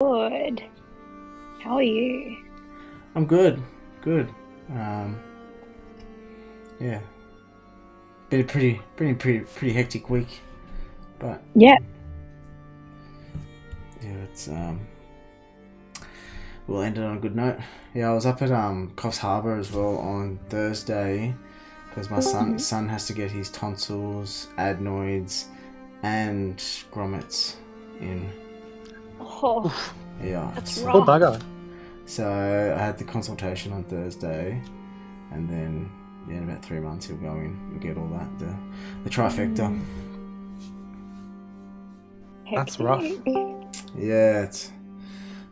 Good. How are you? I'm good. Good. Um, yeah. Been a pretty hectic week, but Yeah. yeah, it's we'll end it on a good note. Yeah, I was up at Coffs Harbour as well on Thursday because my son has to get his tonsils, adenoids, and grommets in. Oh, Yeah. that's Poor rough. bugger. So I had the consultation on Thursday, and then in about 3 months he'll go in and get all that the trifecta. That's rough. Hectic. Yeah, it's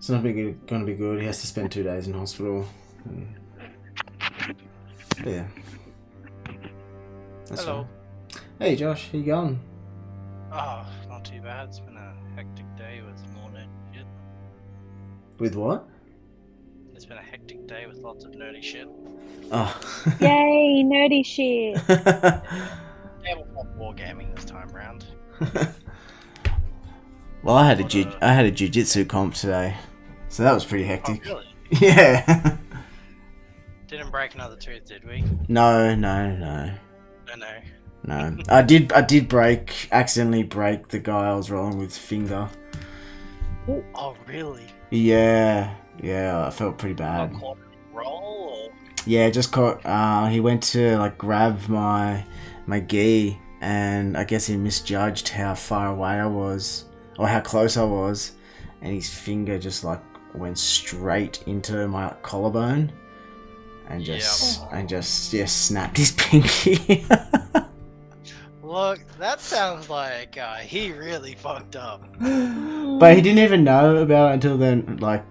not going to be good. He has to spend 2 days in hospital. But yeah. That's Hello. right. Hey Josh, how you going? Oh, not too bad. It's been a hectic day with morning shit. With what? It's been a hectic day with lots of nerdy shit. Oh. Yay, nerdy shit. Tabletop wargaming this time round. Well, I had a jiu-jitsu comp today, so that was pretty Oh, hectic. really? Yeah. Didn't break another tooth, did we? No. No. No, I did accidentally break the guy I was rolling with finger. Oh, really? Yeah, I felt pretty bad. Caught roll? Or... Yeah, just caught. He went to like grab my gi, and I guess he misjudged how far away I was or how close I was, and his finger just like went straight into my collarbone, and just snapped his pinky. Look, that sounds like he really fucked up. But he didn't even know about it until then, like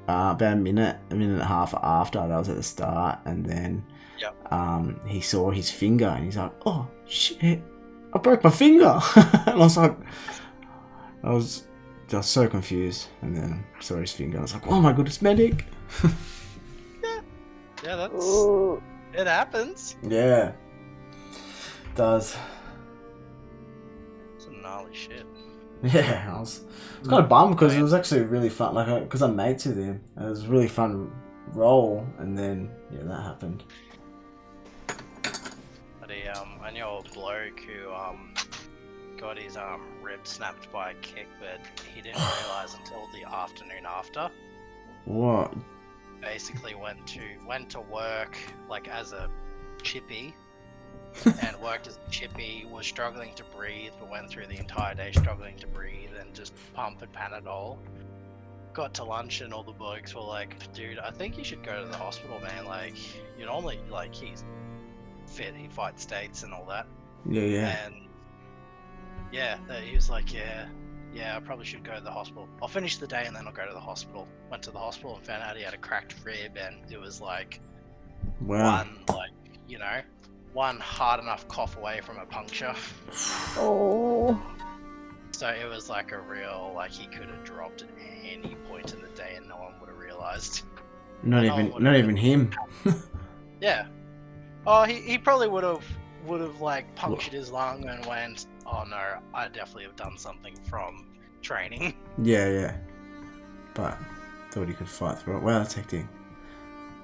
about a minute and a half after. That was at the start, and then he saw his finger and he's like, "Oh shit, I broke my finger!" And I was just so confused. And then I saw his finger. I was like, "Oh my goodness, medic!" Yeah, that's Ooh. it happens. Yeah, it does. Some gnarly shit. Yeah, I was kind of bummed because it was actually really fun. Like, because I'm mates with him, it was a really fun role, and then that happened. But I knew a bloke who got his rib snapped by a kick, but he didn't realise until the afternoon after. What? Basically went to work like as a chippy and worked as a chippy, was struggling to breathe, but went through the entire day struggling to breathe and just pumping Panadol. Got to lunch and all the blokes were like, "Dude, I think you should go to the hospital, man. Like, you normally, like, he's fit, he fights states and all that." Yeah. And he was like, yeah, I probably should go to the hospital. I'll finish the day and then I'll go to the hospital. Went to the hospital and found out he had a cracked rib, and it was like Wow. one hard enough cough away from a puncture. Oh. So it was like a real, like, he could have dropped at any point in the day and no one would have realized. Not even him. Yeah. Oh, he probably would have like punctured his lung and went, "Oh no, I definitely have done something from training." Yeah. But thought he could fight through it. Wow, that's hectic.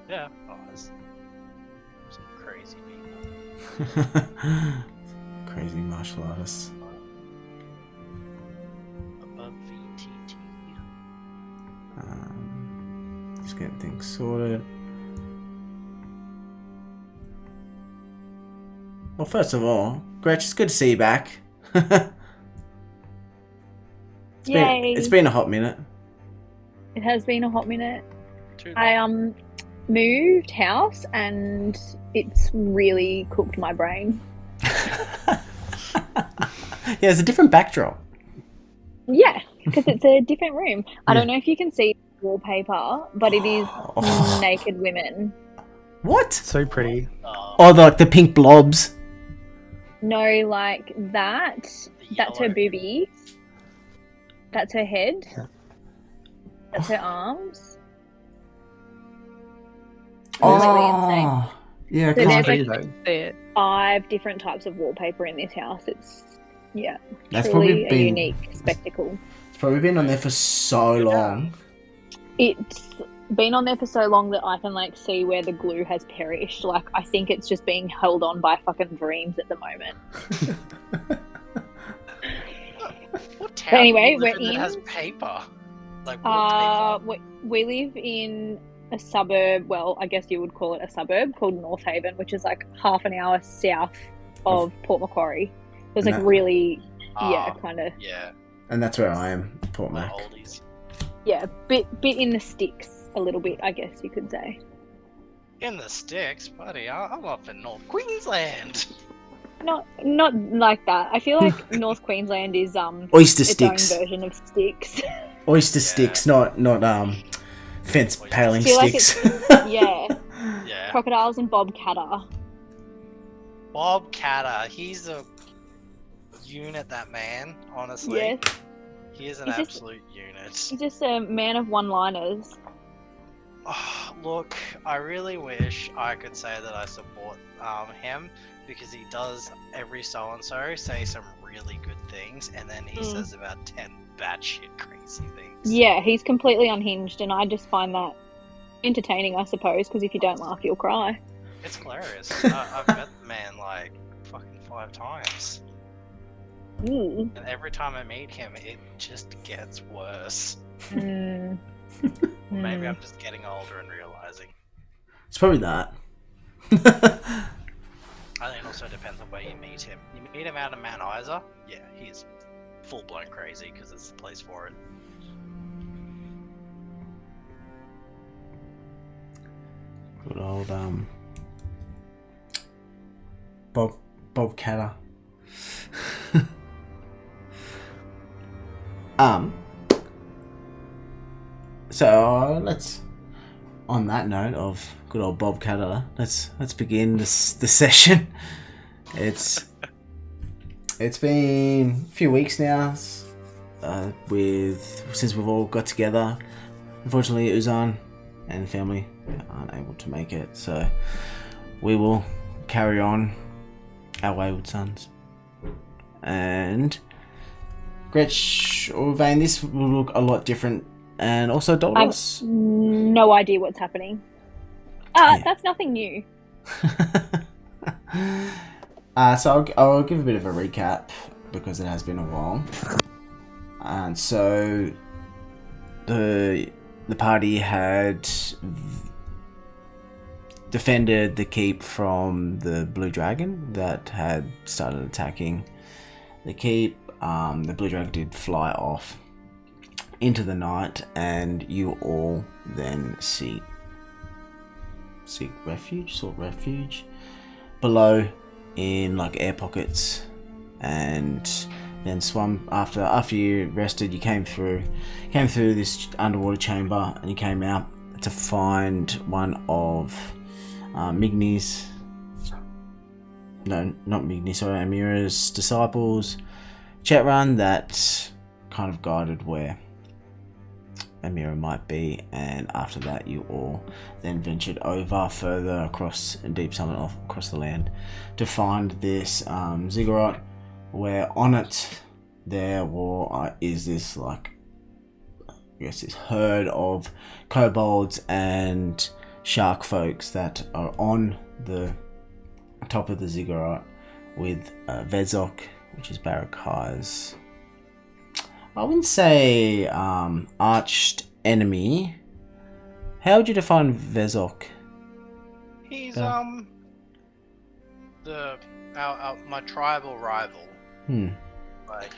Yeah. Oh, there's some crazy people. Crazy martial artists. Above VTT. Just getting things sorted. Well, first of all, Gretch, it's good to see you back. Yay. It's been a hot minute. It has been a hot minute. Too I moved house and it's really cooked my brain. Yeah, it's a different backdrop. Yeah, because it's a different room. I don't know if you can see the wallpaper, but it is naked women. What? So pretty. Oh, the pink blobs. No, like that. That's her boobies. That's her head. That's her arms. Completely insane. Yeah, So there's pretty, like 5 different types of wallpaper in this house. It's that's truly probably a unique spectacle. It's probably been on there for so long. It's been on there for so long that I can like see where the glue has perished. Like I think it's just being held on by fucking dreams at the moment. What town Anyway, do you live we're in that in- has paper? Like what paper? we live in a suburb. Well, I guess you would call it a suburb called North Haven, which is like half an hour south of Port Macquarie. So it's like really, kind of. Yeah. And that's where I am, Port Mac. Oldies. Yeah, bit in the sticks, a little bit, I guess you could say. In the sticks, buddy. I'm up in North Queensland. Not like that. I feel like North Queensland is Oyster its sticks. own version of sticks. Oyster sticks, not fence paling feel like sticks. Yeah. Yeah. Crocodiles and Bob Catter. Bob Catter, he's a unit, that man, honestly. Yeah. He is an He's just- absolute unit. He's just a man of one-liners. Oh, look, I really wish I could say that I support him, because he does every so-and-so say some really good things, and then he says about 10 batshit crazy things. Yeah, he's completely unhinged, and I just find that entertaining, I suppose, because if you don't laugh, you'll cry. It's hilarious. I've met the man like fucking 5 times. Mm. And every time I meet him, it just gets worse. Mm. Maybe I'm just getting older and realizing. It's probably that. I think it also depends on where you meet him. You meet him out in Mount Isa, yeah, he's full-blown crazy because it's the place for it. Good old Bob Catter. So let's, on that note of good old Bob Catter, let's begin the session. It's been a few weeks now since we've all got together. Unfortunately, Uzan and family aren't able to make it, so we will carry on our wayward sons. And Gretch or Vane, this will look a lot different, and also Doldos. No idea what's happening. Yeah. That's nothing new. So I'll give a bit of a recap because it has been a while. And so the party had defended the keep from the blue dragon that had started attacking the keep. The blue dragon did fly off into the night, and you all then sought refuge below in like air pockets, and then swam after you rested. You came through this underwater chamber, and you came out to find one of Migni's, no, not Migni, sorry, Amira's disciples, Chetran, that kind of guided where Amira might be. And after that, you all then ventured over further across Deep Summit, off across the land, to find this ziggurat, where on it there is this, like, I guess, this herd of kobolds and shark folks that are on the top of the ziggurat with Vezok, which is Barraki's, I wouldn't say arched enemy. How would you define Vezok? He's my tribal rival. Like,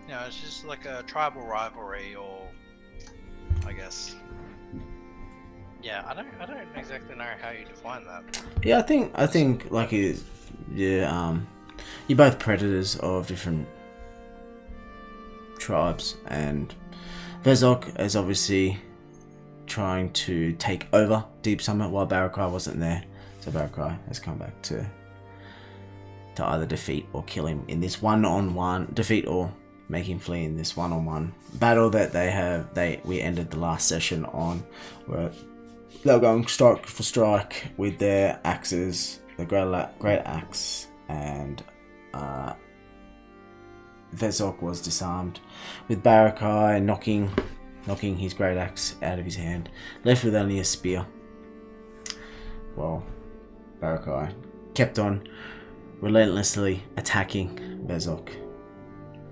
it's just like a tribal rivalry, or I guess. Yeah, I don't exactly know how you define that. Yeah, I think like you're both predators of different tribes, and Vezok is obviously trying to take over Deep Summit while Barraki wasn't there. So Barraki has come back to either defeat or kill him in this one-on-one defeat, or make him flee in this one-on-one battle that we ended the last session on, where they were going strike for strike with their axes, the great axe and Vezok was disarmed, with Barraki knocking his great axe out of his hand, left with only a spear. Well, Barraki kept on relentlessly attacking Vezok.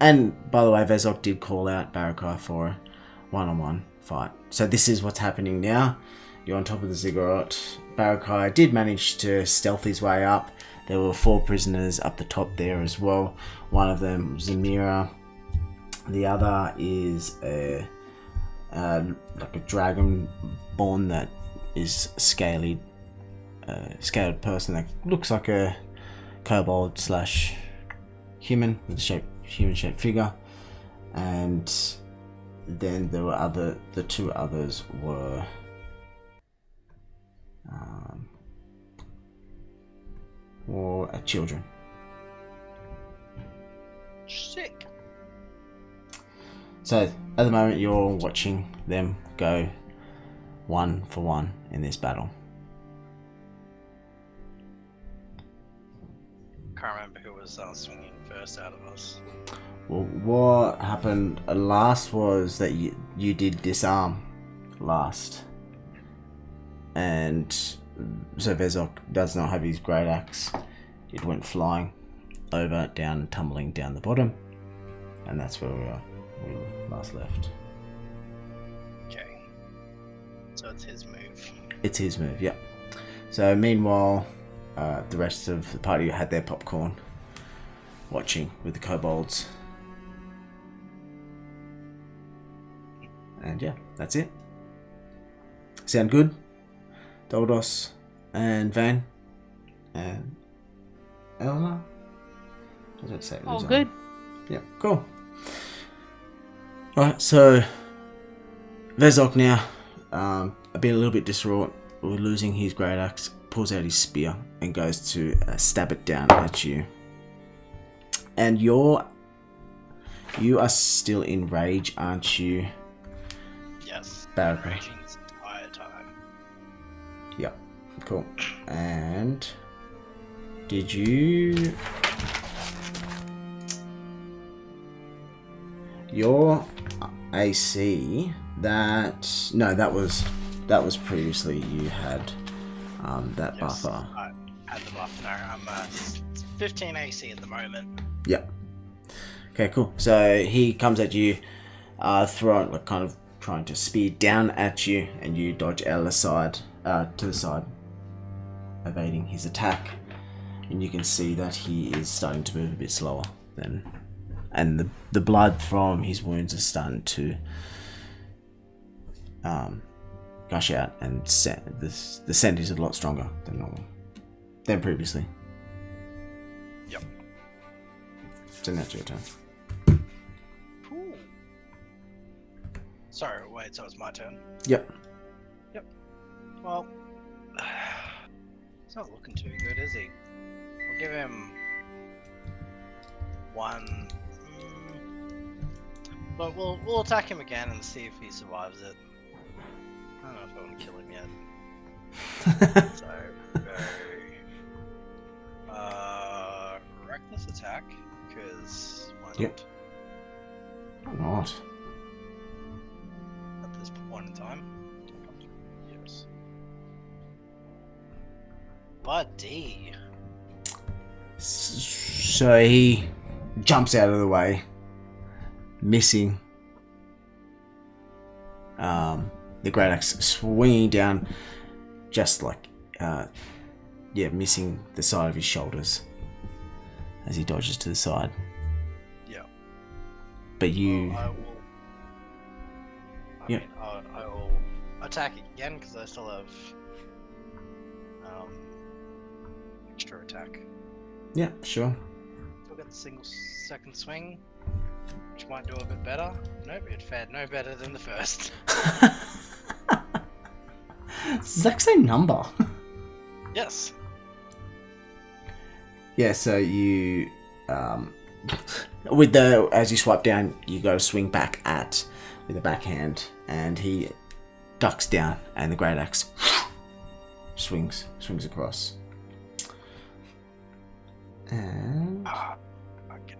And by the way, Vezok did call out Barraki for a one-on-one fight. So this is what's happening now. You're on top of the ziggurat. Barraki did manage to stealth his way up. There were 4 prisoners up the top there as well. One of them was Zamira. The other is a like a dragonborn that is scaled person that looks like a kobold / human with a human shaped figure. And then there were the 2 others were children. Sick. So at the moment you're watching them go 1 for 1 in this battle. Can't remember who was swinging first out of us. Well, what happened last was that you did disarm last, and so Vezok does not have his great axe. It went flying over, down, tumbling down the bottom, and that's where we last left. Okay, so it's his move. It's his move, yep. So meanwhile, the rest of the party had their popcorn, watching with the kobolds. And yeah, that's it. Sound good? Doldos and Van and Eleanor? What did I say? All good. Yeah, cool. Alright, so Vezok now, a little bit distraught with losing his great axe, pulls out his spear and goes to stab it down at you. And you are still in rage, aren't you? Yes. Barraki. Raging this entire time. Yep. Cool. And did you? Your AC that was previously you had that Yes, buffer. I had the buff. No, I'm 15 AC at the moment. Yep. Okay, cool. So he comes at you, throwing, like, kind of trying to spear down at you, and you dodge out of the side, to the side, evading his attack. And you can see that he is starting to move a bit slower than, and the blood from his wounds is starting to gush out, and the scent is a lot stronger than previously. Yep. So now it's your turn. Cool. Sorry, wait, so it's my turn? Yep. Well, it's not looking too good, is he? We'll give him 1. But we'll attack him again and see if he survives it. I don't know if I want to kill him yet. So, go. Reckless attack, because why not? Yep. Why not? At this point in time. Yes. Buddy. So he jumps out of the way, missing the great axe, swinging down, just like missing the side of his shoulders as he dodges to the side. Yeah. But you, I will attack again because I still have extra attack. yeah, sure. Still got the second swing, which might do a bit better. Nope, it fared no better than the first. Exact same number. Yes. Yeah, so you, as you swipe down, you go to swing back with the backhand, and he ducks down, and the great axe swings across. And Okay.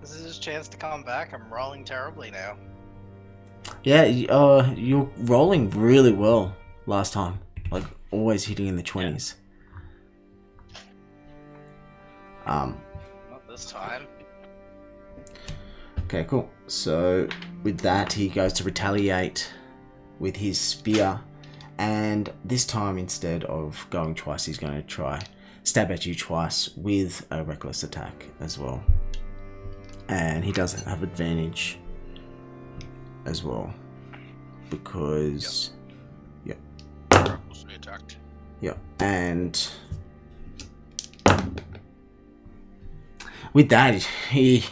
This is his chance to come back. I'm rolling terribly now. Yeah, you're rolling really well last time. Like, always hitting in the 20s. Not this time. Okay, cool. So, with that, he goes to retaliate with his spear. And this time, instead of going twice, he's going to try stab at you twice with a reckless attack as well. And he doesn't have advantage as well. Because... Yep. Recklessly attacked. Yep. And... with that, he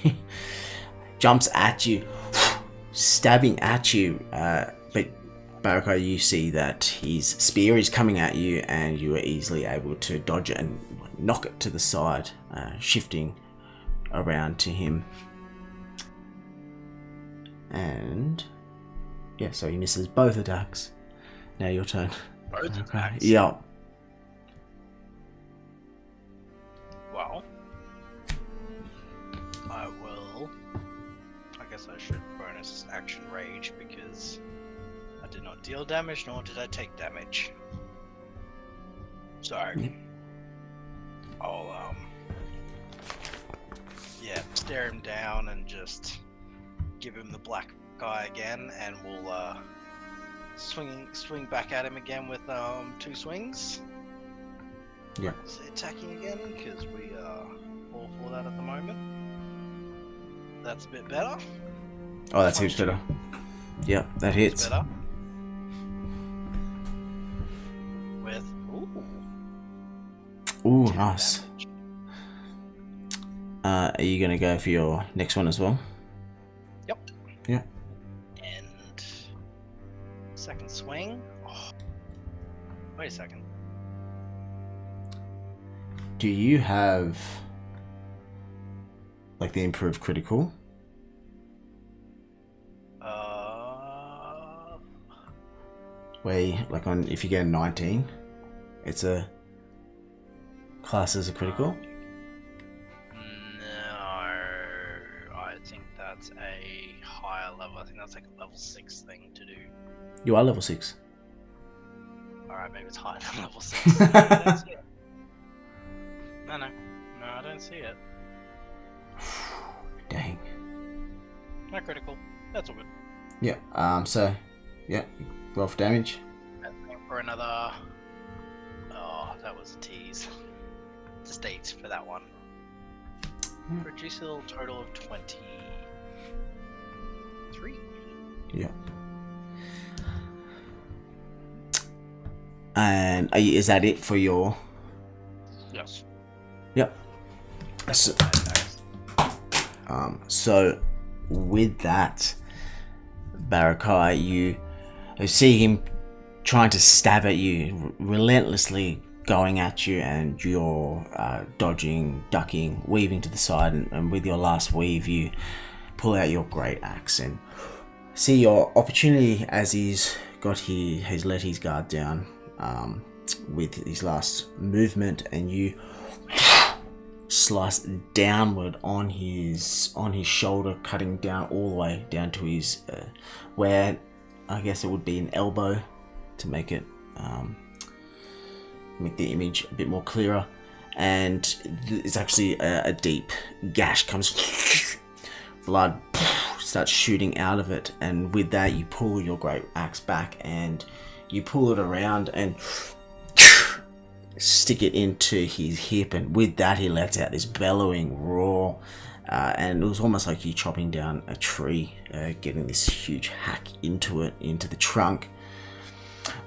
jumps at you, stabbing at you. But Barraki, you see that his spear is coming at you, and you are easily able to dodge it and knock it to the side, shifting around to him. And yeah, so he misses both attacks. Now your turn. Both attacks? Yeah. Well, I will. I guess I should bonus action rage because I did not deal damage, nor did I take damage. So, I'll stare him down and just give him the black eye again, and we'll swing back at him again with 2 swings. Yeah. Is it attacking again? Because we are all for that at the moment. That's a bit better. Oh, that seems better. Yep, that hits. Better. With Ooh, 10 nice. damage. Are you gonna go for your next one as well? Yep. Yeah. And second swing. Oh. Wait a second. Do you have like the improved critical? Where like on if you get a 19, it's a class as a critical? No, I think that's a higher level. I think that's like a level 6 thing to do. You are level 6. Alright, maybe it's higher than level 6. I don't see it. No, I don't see it. Dang. No critical. That's all good. Yeah, so yeah, roll for damage. And for another. Oh, that was a tease. Just 8 for that one. Produce a little total of 23. Yeah. And is that it for your... Yes. Yep. So with that, Barraki, you see him trying to stab at you, relentlessly going at you, and you're dodging, ducking, weaving to the side, and with your last weave you pull out your great axe and see your opportunity as he's let his guard down with his last movement, and you slice downward on his shoulder, cutting down all the way down to his where I guess it would be an elbow to make it make the image a bit more clearer. And it's actually a deep gash comes, blood starts shooting out of it, and with that you pull your great axe back and you pull it around and stick it into his hip, and with that he lets out this bellowing roar, and it was almost like you chopping down a tree, getting this huge hack into the trunk.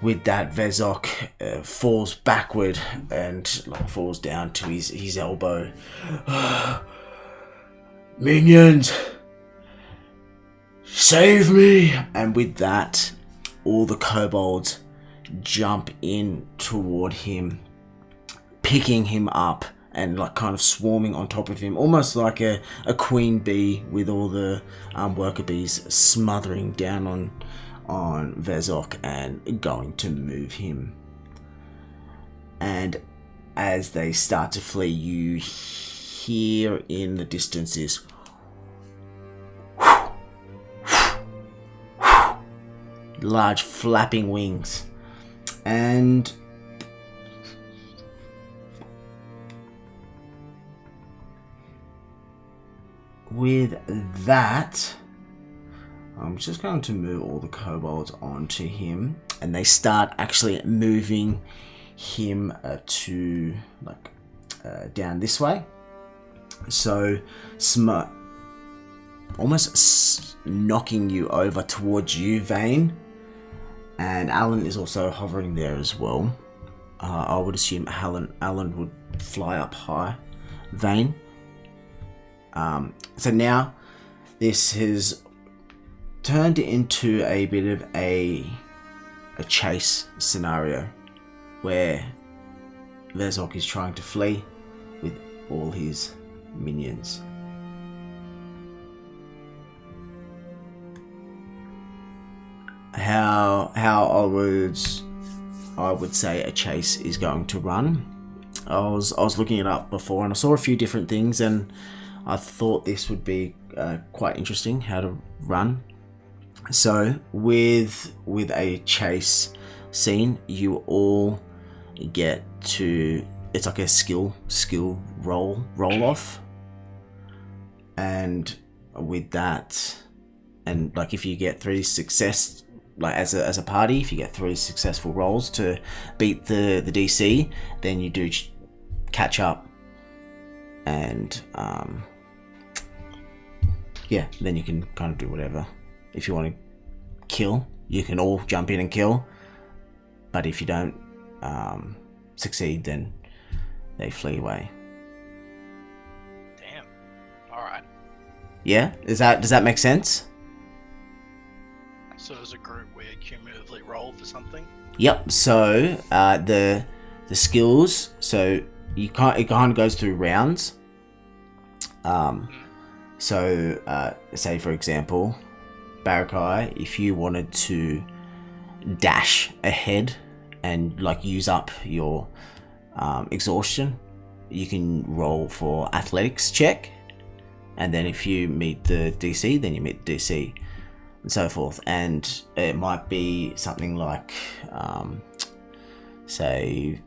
With that, Vezok falls backward and falls down to his elbow. Minions, save me! And with that, all the kobolds jump in toward him, picking him up and kind of swarming on top of him, almost like a queen bee, with all the worker bees smothering down on Vezok and going to move him. And as they start to flee, you hear in the distance this large flapping wings. And with that, I'm just going to move all the kobolds onto him, and they start actually moving him to like down this way. So almost knocking you over towards you, Vane. And Alan is also hovering there as well. I would assume Alan would fly up high. Vane. So now this has turned into a bit of a chase scenario where Vezok is trying to flee with all his minions. How I would say a chase is going to run. I was looking it up before, and I saw a few different things, and I thought this would be quite interesting how to run. So with a chase scene, you all get to, it's like a skill roll off, and with that, and like if you get 3 success, like as a party, if you get 3 successful rolls to beat the DC, then you do catch up, and yeah, then you can kind of do whatever. If you want to kill, you can all jump in and kill, but if you don't succeed, then they flee away. Damn. All right. Yeah, does that make sense? So as a group, we cumulatively roll for something. Yep. So the skills. So it kind of goes through rounds. So say for example, Barraki, if you wanted to dash ahead and like use up your exhaustion, you can roll for athletics check, and then if you meet the DC, then you meet the DC, and so forth. And it might be something like say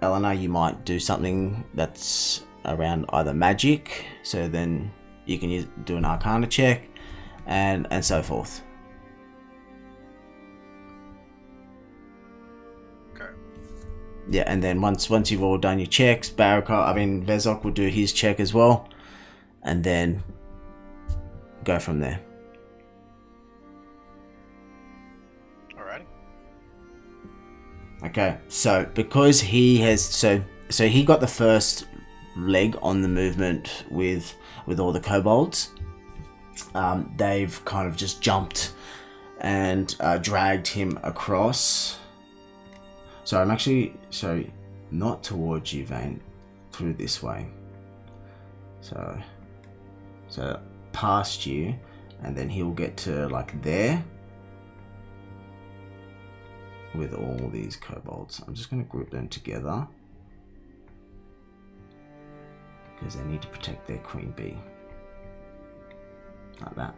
Eleanor, you might do something that's around either magic, so then you can do an arcana check, and so forth. Okay. Yeah, and then once you've all done your checks, Vezok will do his check as well, and then go from there. Alrighty. Okay, so because he has so he got the first leg on the movement with all the kobolds. They've kind of just jumped and dragged him across. So I'm actually not towards you, Vane, through this way. So past you, and then he'll get to like there with all these kobolds. I'm just going to group them together because they need to protect their queen bee. Like that.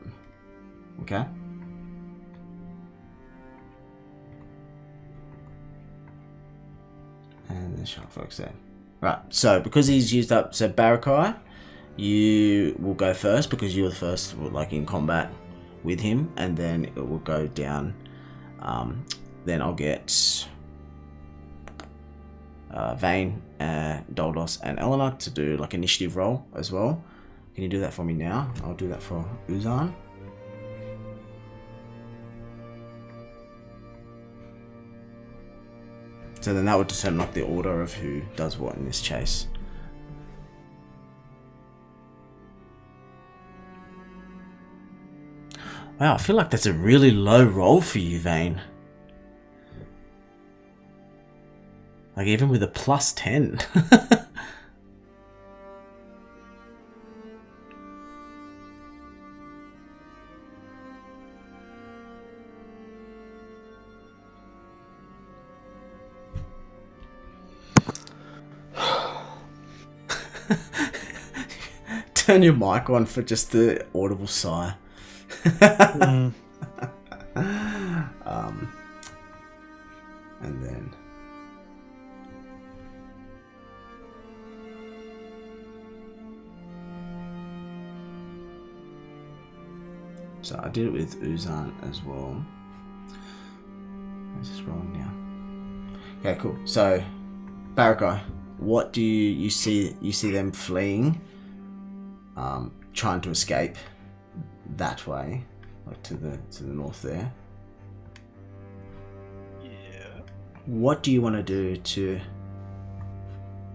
Okay? And the shark folks there. Right, so because he's used up, so Barraki, you will go first because you were the first like in combat with him, and then it will go down. Then I'll get Vane, Doldos, and Eleanor to do like initiative roll as well. Can you do that for me now? I'll do that for Uzan. So then that would determine like the order of who does what in this chase. Wow, I feel like that's a really low roll for you, Vane. Like even with a plus 10. Turn your mic on for just the audible sigh. So I did it with Uzan as well. Let's just roll now. Okay, cool. So, Barraki, what do you see? You see them fleeing, trying to escape that way, like to the north there. Yeah. What do you want to do to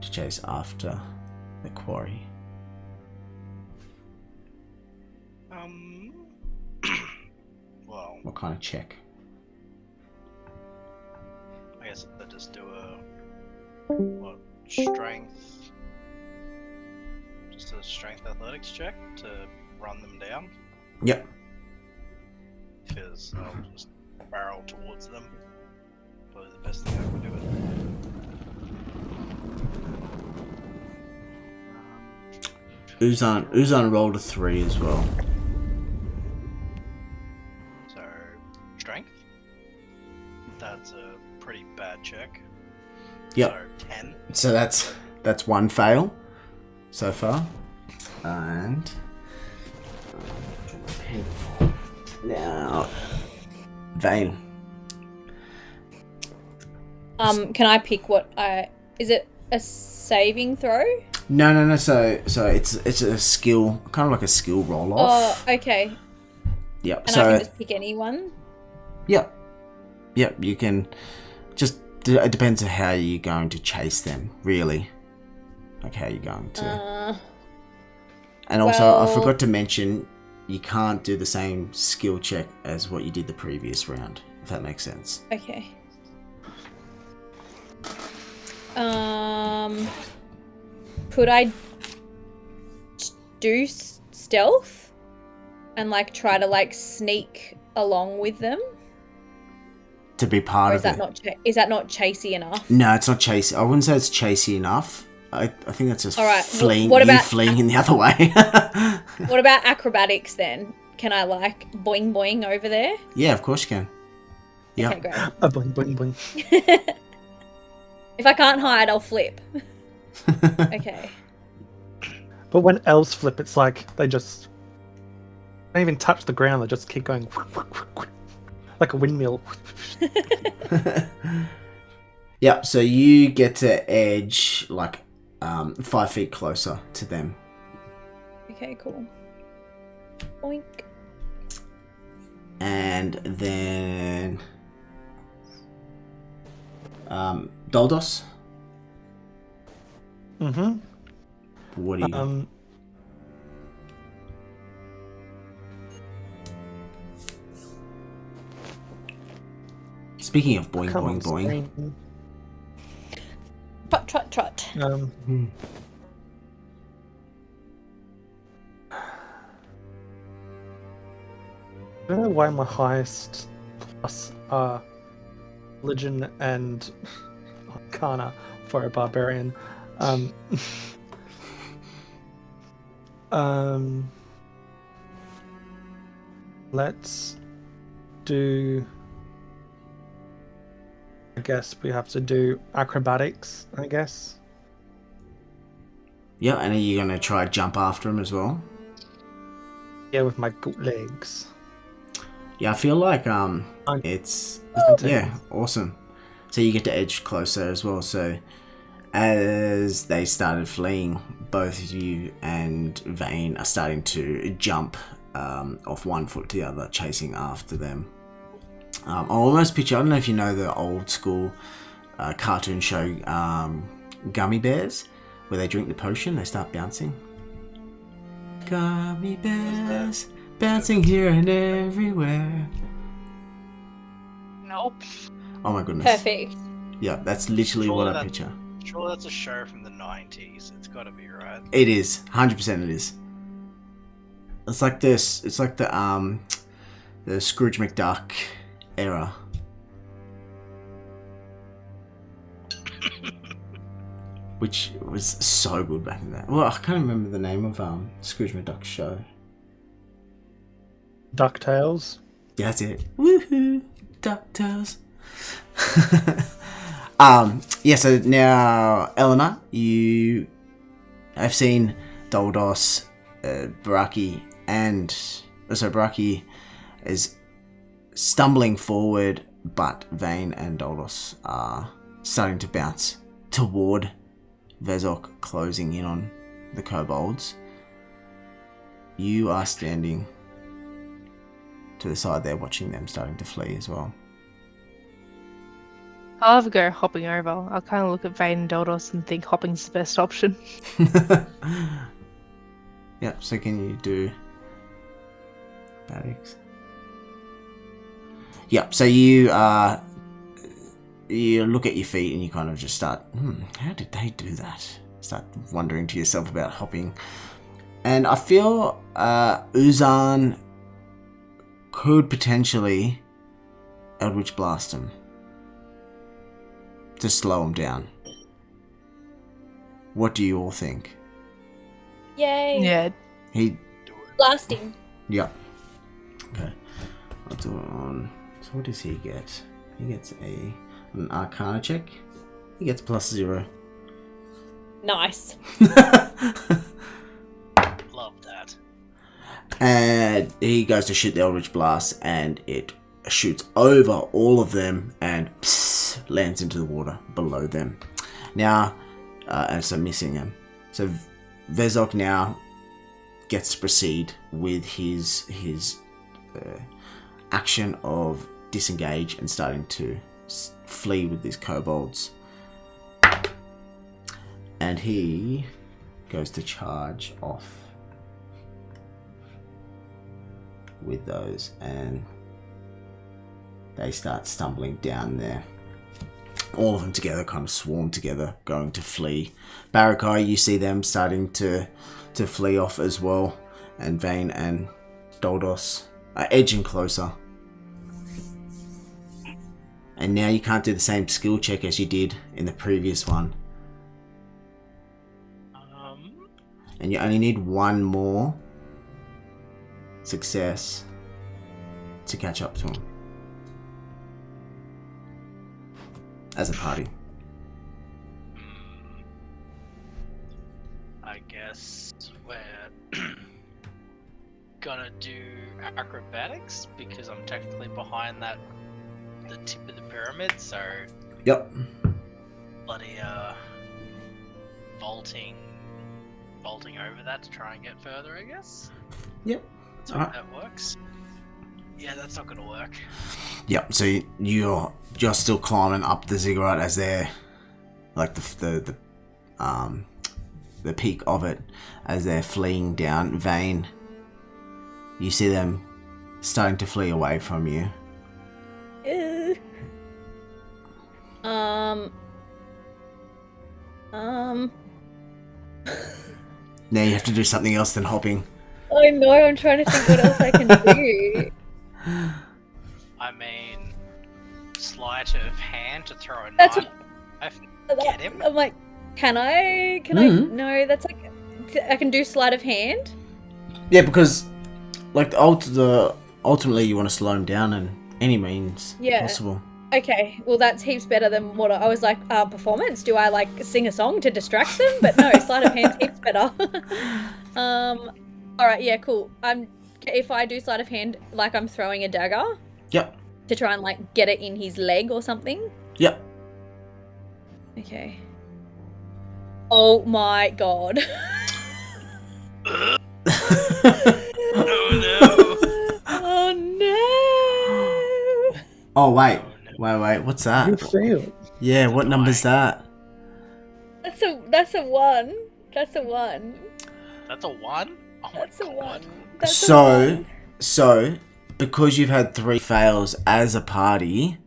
chase after the quarry? Well, What kind of check? I guess I just do a strength, just a strength athletics check to run them down. Yep. Because I'll just barrel towards them. Probably the best thing I can do with it. Uzan rolled a 3 as well. So, strength. That's a pretty bad check. Yep. So 10. So that's one fail so far, and now Vane. Can I pick what is it a saving throw? No. So it's a skill, kind of like a skill roll off. Oh, okay. Yep. And so I can just pick anyone. Yep. You can just. It depends on how you're going to chase them, really. Like how you're going to. And also, I forgot to mention, you can't do the same skill check as what you did the previous round, if that makes sense. Okay. Could I do stealth and like try to like sneak along with them? To be part or of it. Is that not chasey enough? No, it's not chasey. I wouldn't say it's chasey enough. I think that's just fleeing. What about fleeing in the other way? What about acrobatics then? Can I like boing boing over there? Yeah, of course you can. Yeah. Okay, great. A boing boing boing. If I can't hide, I'll flip. Okay. But when elves flip, it's like they just don't even touch the ground. They just keep going like a windmill. Yeah, so you get to edge like 5 feet closer to them. Okay, cool. Boink. And then Doldos. Mm-hmm. What do you? Speaking of boing boing boing. Trot trot trot. I don't know why my highest plus are religion and arcana for a barbarian. Let's do. I guess we have to do acrobatics. I guess. Yeah, and are you gonna try jump after him as well? Yeah, with my good legs. Yeah, I feel like it's yeah, awesome. So you get to edge closer as well. So as they started fleeing, both of you and Vane are starting to jump off one foot to the other, chasing after them. I almost picture, I don't know if you know the old school cartoon show Gummy Bears, where they drink the potion, they start bouncing. Gummy bears, bouncing here and everywhere. Nope. Oh my goodness. Perfect. Yeah, that's literally what I picture. Sure, that's a show from the 90s. It's got to be right. It is, 100% it is. It's like this. It's like the Scrooge McDuck era. Which was so good back in that. Well, I can't remember the name of Scrooge McDuck's show. DuckTales. Yeah, that's it. Woohoo! DuckTales. Yeah, so now, Eleanor, you have seen Doldos, Barraki, and So Barraki is stumbling forward, but Vane and Doldos are starting to bounce toward Vezok, closing in on the kobolds. You are standing to the side there, watching them starting to flee as well. I'll have a go hopping over. I'll kind of look at Vane and Doldos and think hopping's the best option. Yep, so can you do athletics? Yep, so you look at your feet and you kind of just start, how did they do that? Start wondering to yourself about hopping. And I feel Uzan could potentially Eldritch Blast him to slow him down. What do you all think? Yay! Yeah. He Blasting. Yep. Okay. I'll do it on. So what does he get? He gets an Arcana check. He gets +0. Nice. Love that. And he goes to shoot the Eldritch Blast, and it shoots over all of them and lands into the water below them. Now, and so missing him. So Vezok now gets to proceed with his action of disengage and starting to flee with these kobolds. And he goes to charge off with those, and they start stumbling down there. All of them together kind of swarm together, going to flee. Barraki, you see them starting to flee off as well, and Vane and Doldos are edging closer. And now you can't do the same skill check as you did in the previous one. And you only need one more success to catch up to him as a party. I guess we're gonna do acrobatics because I'm technically behind the tip of the pyramid, so Yep. bloody vaulting over that to try and get further, I guess. Yep. So Alright. that works. Yeah, that's not gonna work. Yep. So you're still climbing up the ziggurat as they're like the peak of it as they're fleeing down. Vane, you see them starting to flee away from you. Now you have to do something else than hopping. I know, I'm trying to think what else I can do. I mean, sleight of hand to throw a That's knife. Get him. I'm like, can I? No, that's like, I can do sleight of hand. Yeah, because like ultimately you want to slow him down in any means possible. Okay, well that's heaps better than what I was like. Performance? Do I like sing a song to distract them? But no, sleight of hand's heaps better. All right, yeah, cool. If I do sleight of hand, like I'm throwing a dagger. Yep. To try and like get it in his leg or something. Yep. Okay. Oh my god. Oh no! Oh no! Oh wait, what's that? You failed. Yeah, what number's that? That's a 1. That's a 1. That's a 1? Oh my That's a God. 1. That's a 1. So because you've had 3 fails as a party,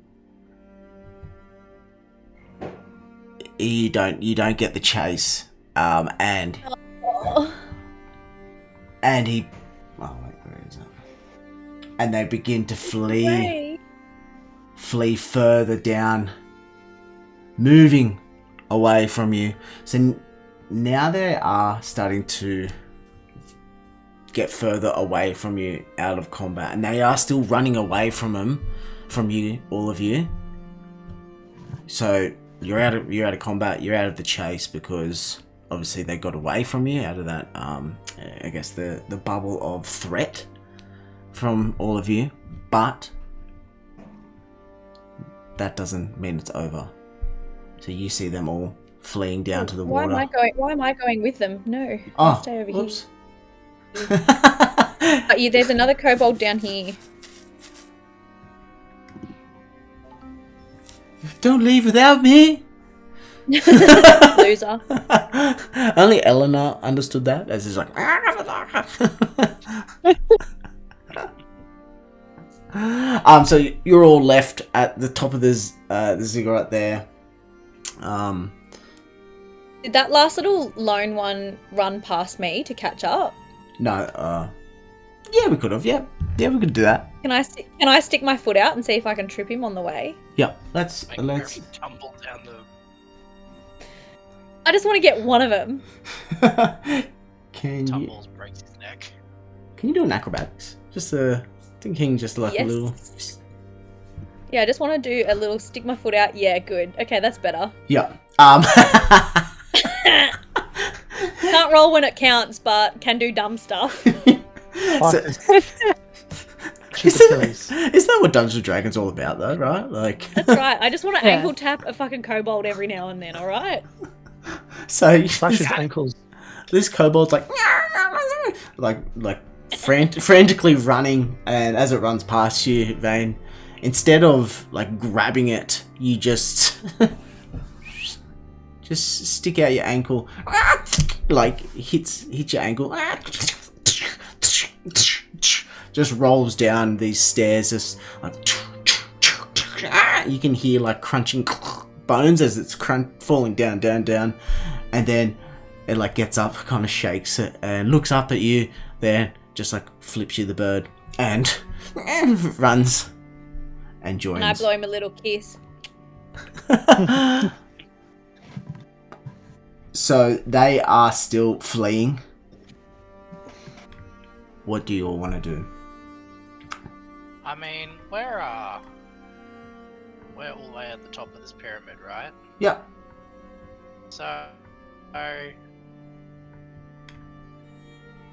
you don't get the chase. And Oh. he where is it? And they begin to flee further down, moving away from you. So now they are starting to get further away from you out of combat, and they are still running away from you, all of you. So you're out of combat, you're out of the chase because obviously they got away from you out of that I guess the bubble of threat. from all of you, but that doesn't mean it's over. So you see them all fleeing down to the water. Why am I going with them? No, Oh, I'll stay over whoops. here. There's another kobold down here. Don't leave without me. Loser. Only Eleanor understood that, as he's like. So you're all left at the top of the ziggurat there. Did that last little lone one run past me to catch up? No. Yeah, we could have. Yeah, we could do that. Can I stick my foot out and see if I can trip him on the way? Yeah, let's. Tumble down the. I just want to get one of them. Tumbles, breaks his neck. Can you do an acrobatics? Just thinking, just like a little. Yeah, I just want to do a little stick my foot out. Yeah, good. Okay, that's better. Yeah. Can't roll when it counts, but can do dumb stuff. Isn't that what Dungeons & Dragons all about, though? Right? Like. That's right. I just want to ankle tap a fucking kobold every now and then. All right. So Slash his ankles. This kobold's like frantically running, and as it runs past you, Vane, instead of like grabbing it, you just stick out your ankle, like hits your ankle, just rolls down these stairs, just like you can hear like crunching bones as it's falling down, and then it like gets up, kind of shakes it, and looks up at you, then just like flips you the bird, and runs and joins. And I blow him a little kiss. So they are still fleeing. What do you all want to do? I mean, we're all the way at the top of this pyramid, right? Yeah. So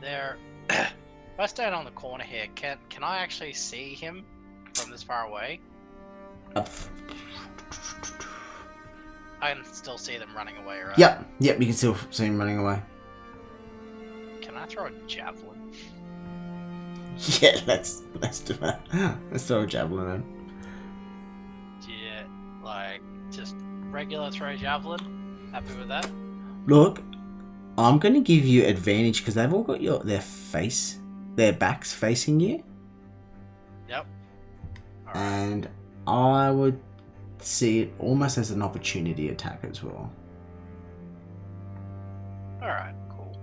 there. If I stand on the corner here, can I actually see him from this far away? I can still see them running away, right? Yep, you can still see him running away. Can I throw a javelin? Yeah, let's do that. Let's throw a javelin in. Yeah, like just regular throw javelin. Happy with that? Look, I'm gonna give you advantage because they've all got their backs facing you. Yep. All right. And I would see it almost as an opportunity attack as well. Alright, cool.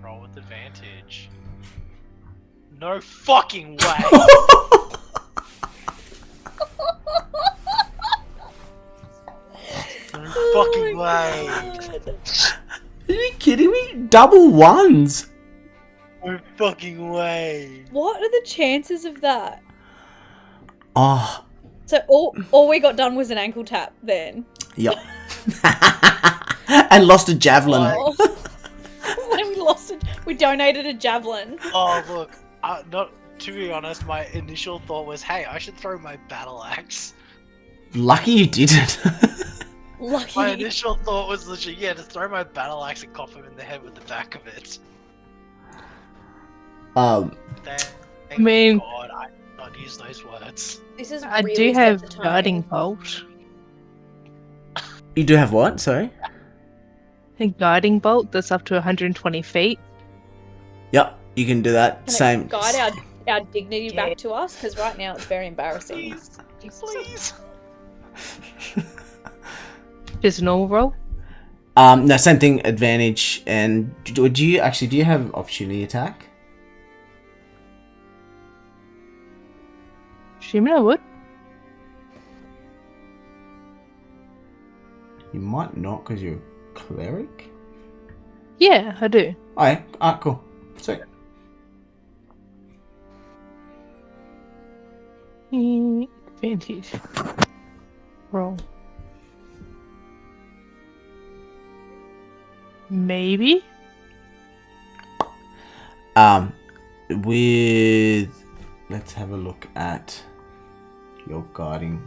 Roll with advantage. No fucking way! No fucking way! Are you kidding me? Double ones! No fucking way! What are the chances of that? Oh. So all we got done was an ankle tap then. Yep. And lost a javelin. We donated a javelin. Oh look, not to be honest, my initial thought was, hey, I should throw my battle axe. Lucky you didn't. Lucky. My initial thought was literally, yeah, just throw my battle axe and cop him in the head with the back of it. Thank God I did not use those words. This is I really do set have the tone. guiding bolt. You do have what? Sorry? A guiding bolt that's up to 120 feet. Yep, you can do that. Can it Same. guide our dignity back to us, because right now it's very embarrassing. Please. Just a normal roll. No, same thing. Advantage. And do you have opportunity attack? Assuming I would. You might not because you're a cleric. Yeah, I do. Alright, cool. Sweet. Advantage. Roll. Maybe. let's have a look at your guiding.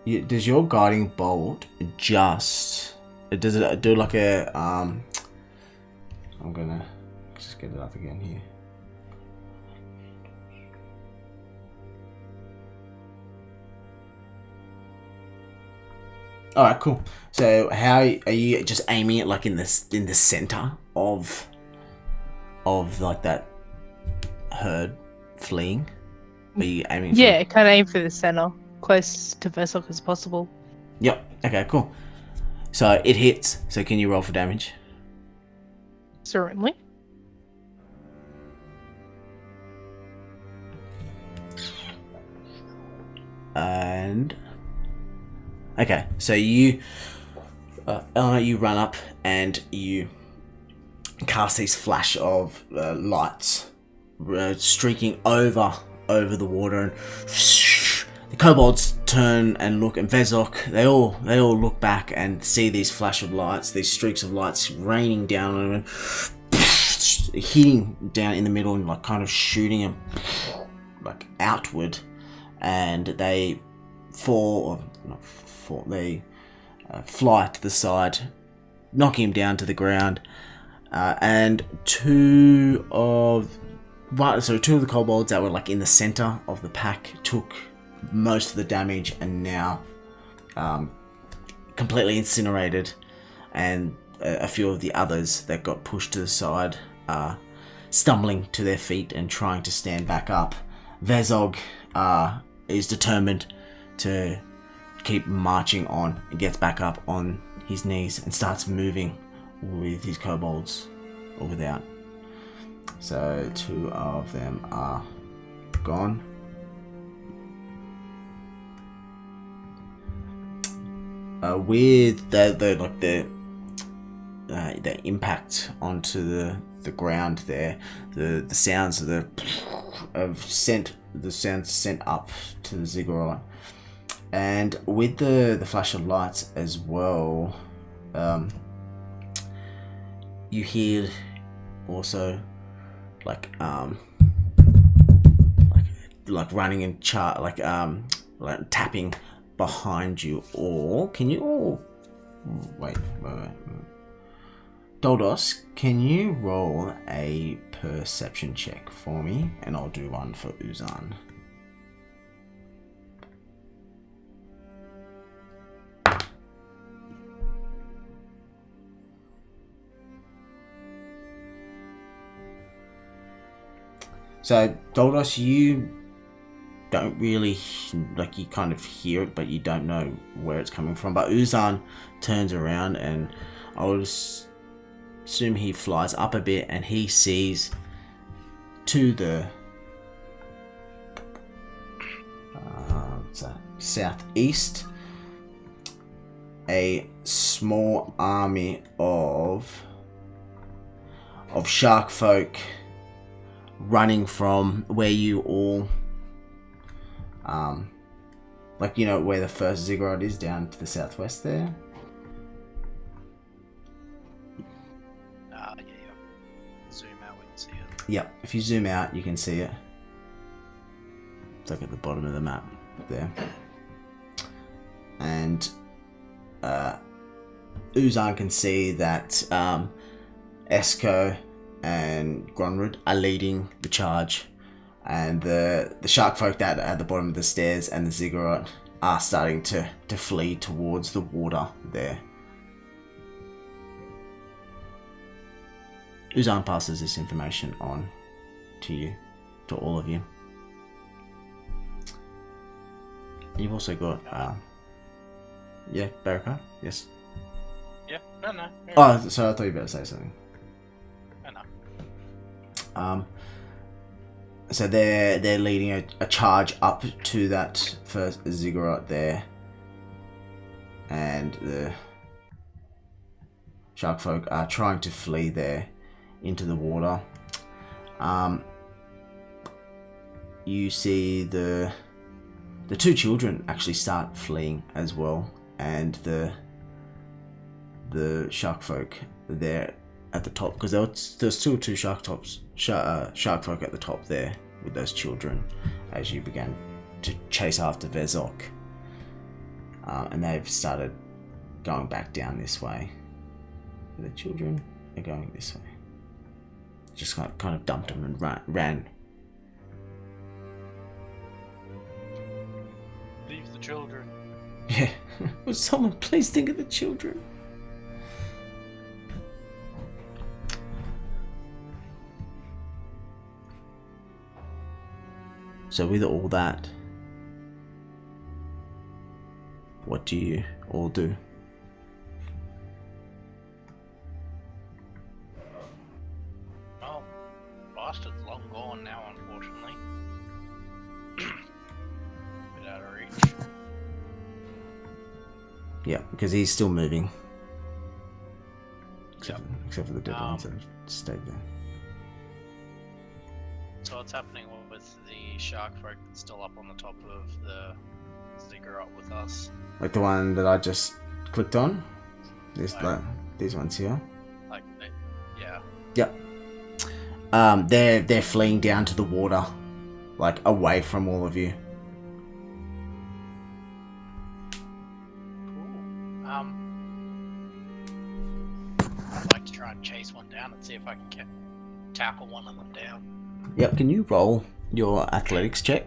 Does your guiding bolt does it do like a I'm gonna just get it up again here. All right, cool. So how are you just aiming it like in the center of like that herd fleeing? Are you aiming? Yeah, kind of aim for the center, close to Vezok as possible. Yep. Okay, cool. So it hits. So can you roll for damage? Certainly. And okay, so you, Eleanor, you run up and you cast these flash of lights, streaking over the water, and the kobolds turn and look, and Vezok, they all look back and see these flash of lights, these streaks of lights raining down on them, and hitting down in the middle and like kind of shooting them like outward, and they fly to the side, knocking him down to the ground, and two of the kobolds that were like in the center of the pack took most of the damage and now completely incinerated, and a few of the others that got pushed to the side are stumbling to their feet and trying to stand back up. Vezok is determined to keep marching on and gets back up on his knees and starts moving with his kobolds, or without. So two of them are gone. With the impact onto the ground there, the sounds of the sounds sent up to the ziggurat, and with the flash of lights as well, you hear also like running and like tapping behind you. Or can you all wait. Doldos, can you roll a perception check for me, and I'll do one for Uzan. So, Doldos, you don't really, like, you kind of hear it, but you don't know where it's coming from. But Uzan turns around, and I would assume he flies up a bit, and he sees to the southeast a small army of shark folk running from where you all like, you know, where the first ziggurat is, down to the southwest there. Yeah. Zoom out, we can see it. Yep, if you zoom out, you can see it. It's like at the bottom of the map there. And Uzan can see that Esco and Gronrud are leading the charge, and the shark folk that are at the bottom of the stairs and the ziggurat are starting to flee towards the water there. Uzan passes this information on to you, to all of you. You've also got yeah, Barraki? Yes. Yeah, no. Oh, sorry, I thought you were about to say something. No. So they're leading a charge up to that first ziggurat there, and the shark folk are trying to flee there into the water. You see the two children actually start fleeing as well, and the shark folk there at the top, because there's still two shark shark folk at the top there with those children as you began to chase after Vezok. And they've started going back down this way. The children are going this way. Just kind of dumped them and ran. Leave the children. Yeah. Will someone please think of the children? So with all that, what do you all do? Well, bastard's long gone now, unfortunately. Bit out of reach. Yeah, because he's still moving. Except for the dead ones that have stayed there. So what's happening with the shark folk that's still up on the top of the ziggurat with us? Like the one that I just clicked on? These ones here? Yeah. Yep. They're fleeing down to the water, like away from all of you. Cool. I'd like to try and chase one down and see if I can tackle one of them down. Yep, can you roll your athletics check?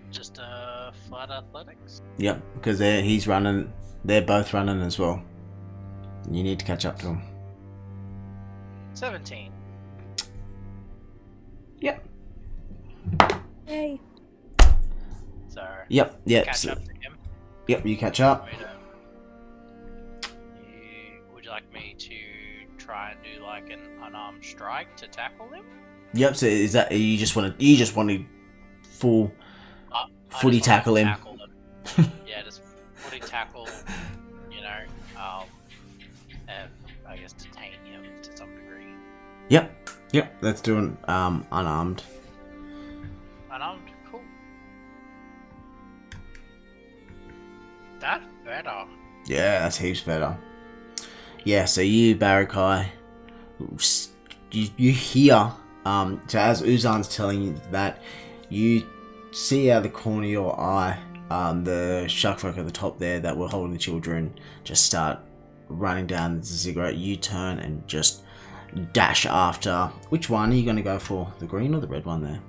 Just flat athletics? Yep, because he's running, they're both running as well. You need to catch up to them. 17. Yep. Yay. So, Yep, catch up to him. Yep, you catch up. Would you like me to try and do like an unarmed strike to tackle him? Yep, so is that you just want to full footy tackle him? Yeah, just footy tackle, and I guess detain him to some degree. Yep, let's do an unarmed. Unarmed? Cool. That's better. Yeah, that's heaps better. Yeah, so you, Barraki, you hear, so as Uzan's telling you that, you see out of the corner of your eye, the shark folk at the top there that were holding the children just start running down the ziggurat. You turn and just dash after. Which one are you going to go for? The green or the red one there?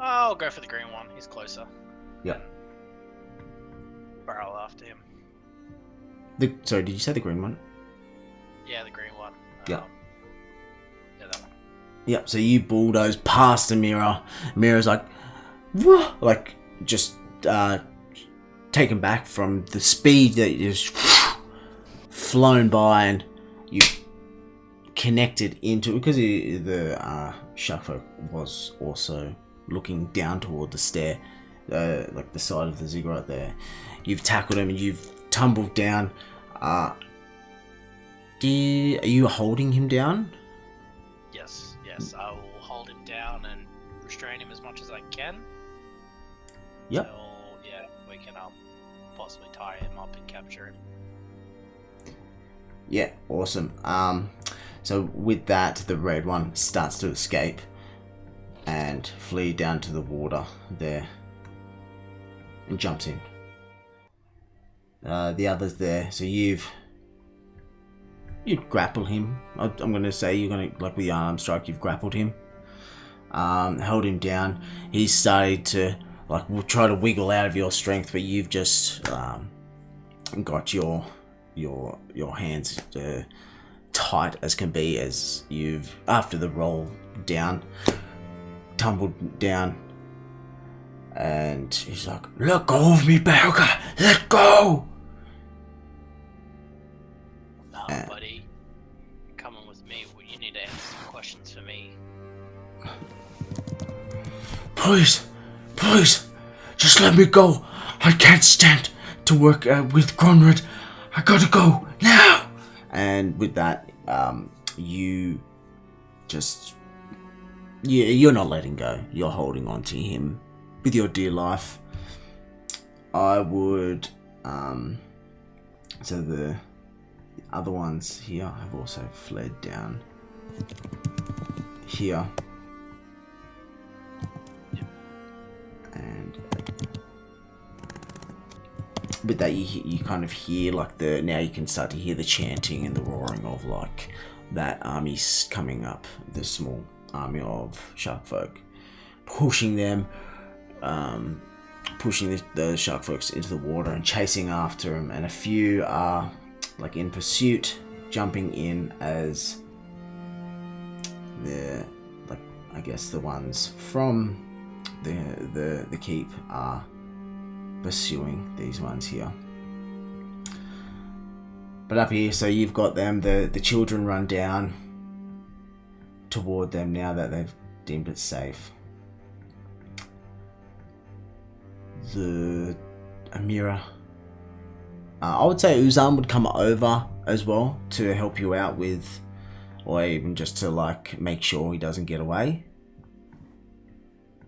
I'll go for the green one. He's closer. Yep. Barrel after him. Sorry, did you say the green one? Yeah, the green one. Yeah. Yeah, that one. Yep, so you bulldoze past the mirror. Mirror's like, whoa, like just taken back from the speed that you just flown by, and you connected into, because the shark folk was also looking down toward the stair, like the side of the ziggurat there. You've tackled him and you've tumbled down. Are you holding him down? Yes, I will hold him down and restrain him as much as I can. Yep. So, yeah, we can possibly tie him up and capture him. Yeah, awesome. So with that, the red one starts to escape and flee down to the water there and jumps in. The others there, so you grapple him. I'm going to say you're going to, like with the arm strike, you've grappled him, held him down. He's started to try to wiggle out of your strength, but you've just got your hands tight as can be, as you've, after the roll down, tumbled down, and he's like, "Let go of me, Barraki! Let go!" No, buddy, you're coming with me. Well, you need to answer some questions for me. Please, just let me go. I can't stand to work with Conrad. I gotta go now. And with that, you're not letting go. You're holding on to him with your dear life. I would, so the other ones here have also fled down here. And with that, you kind of hear like now you can start to hear the chanting and the roaring of like that army's coming up, the small army of shark folk, pushing them, pushing the shark folks into the water and chasing after them, and a few are like in pursuit, jumping in as the like I guess the ones from the keep are pursuing these ones here. But up here, so you've got them, the children run down toward them now that they've deemed it safe. The Amira, I would say Uzan would come over as well to help you out with, or even just to like make sure he doesn't get away.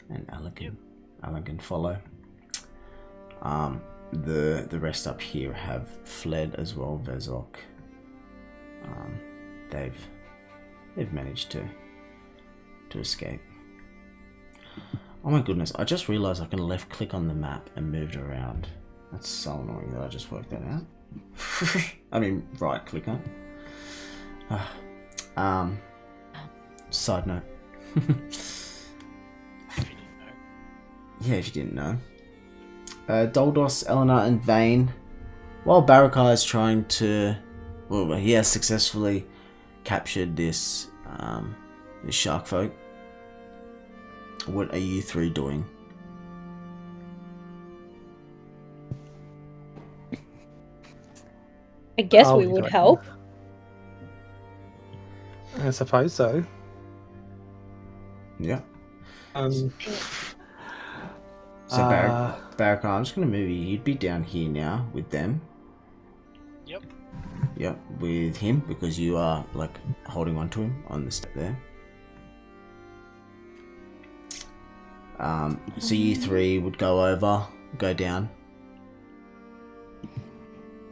And Alan can follow. The rest up here have fled as well. Vezok, they've managed to escape. Oh my goodness, I just realized I can left click on the map and move it around. That's so annoying that I just worked that out. I mean, right click on. Side note. Yeah, if you didn't know. Doldos, Eleanor, and Vane, while Barraki is trying to, well, he has successfully captured this shark folk. What are you three doing? I guess we would help. I suppose so. Yeah. So Barraki, I'm just going to move you. You'd be down here now with them. Yep. Yep, with him, because you are like holding on to him on the step there. So you three would go down.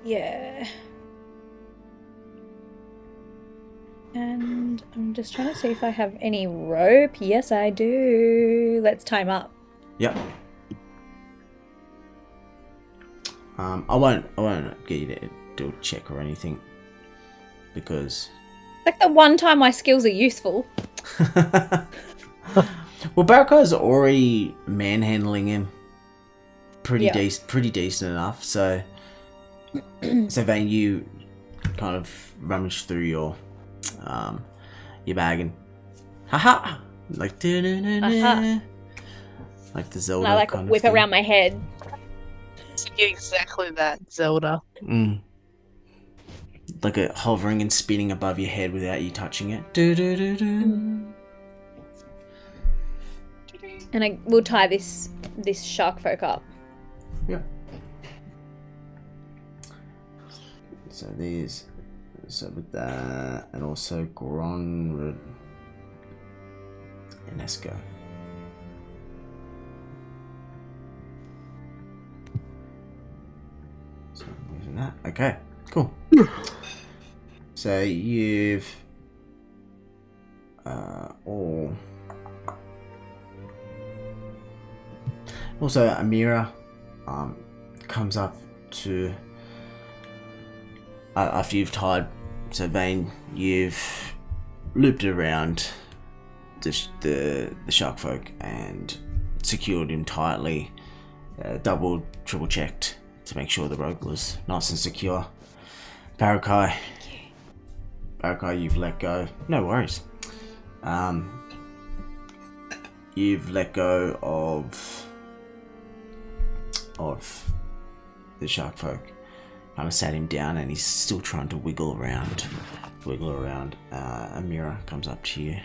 Yeah. And I'm just trying to see if I have any rope. Yes, I do. Let's time up. Yep. I won't get you to do a check or anything, because Like the one time my skills are useful. well, Barraki's already manhandling him pretty decent enough. So Vane, you kind of rummage through your bag and haha, like like the Zelda. And I like kind whip of around my head. Exactly that, Zelda. Like a hovering and spinning above your head without you touching it. And I will tie this shark folk up. Yeah. So with that, and also Gron and Esco. So moving that. Okay, cool. So you've all. Also, Amira comes up to after you've tied. So Vane, you've looped around the shark folk and secured him tightly, double, triple checked to make sure the rope was nice and secure. Barraki, you've let go. No worries. You've let go of the shark folk. Kind of sat him down, and he's still trying to wiggle around. Amira comes up to you,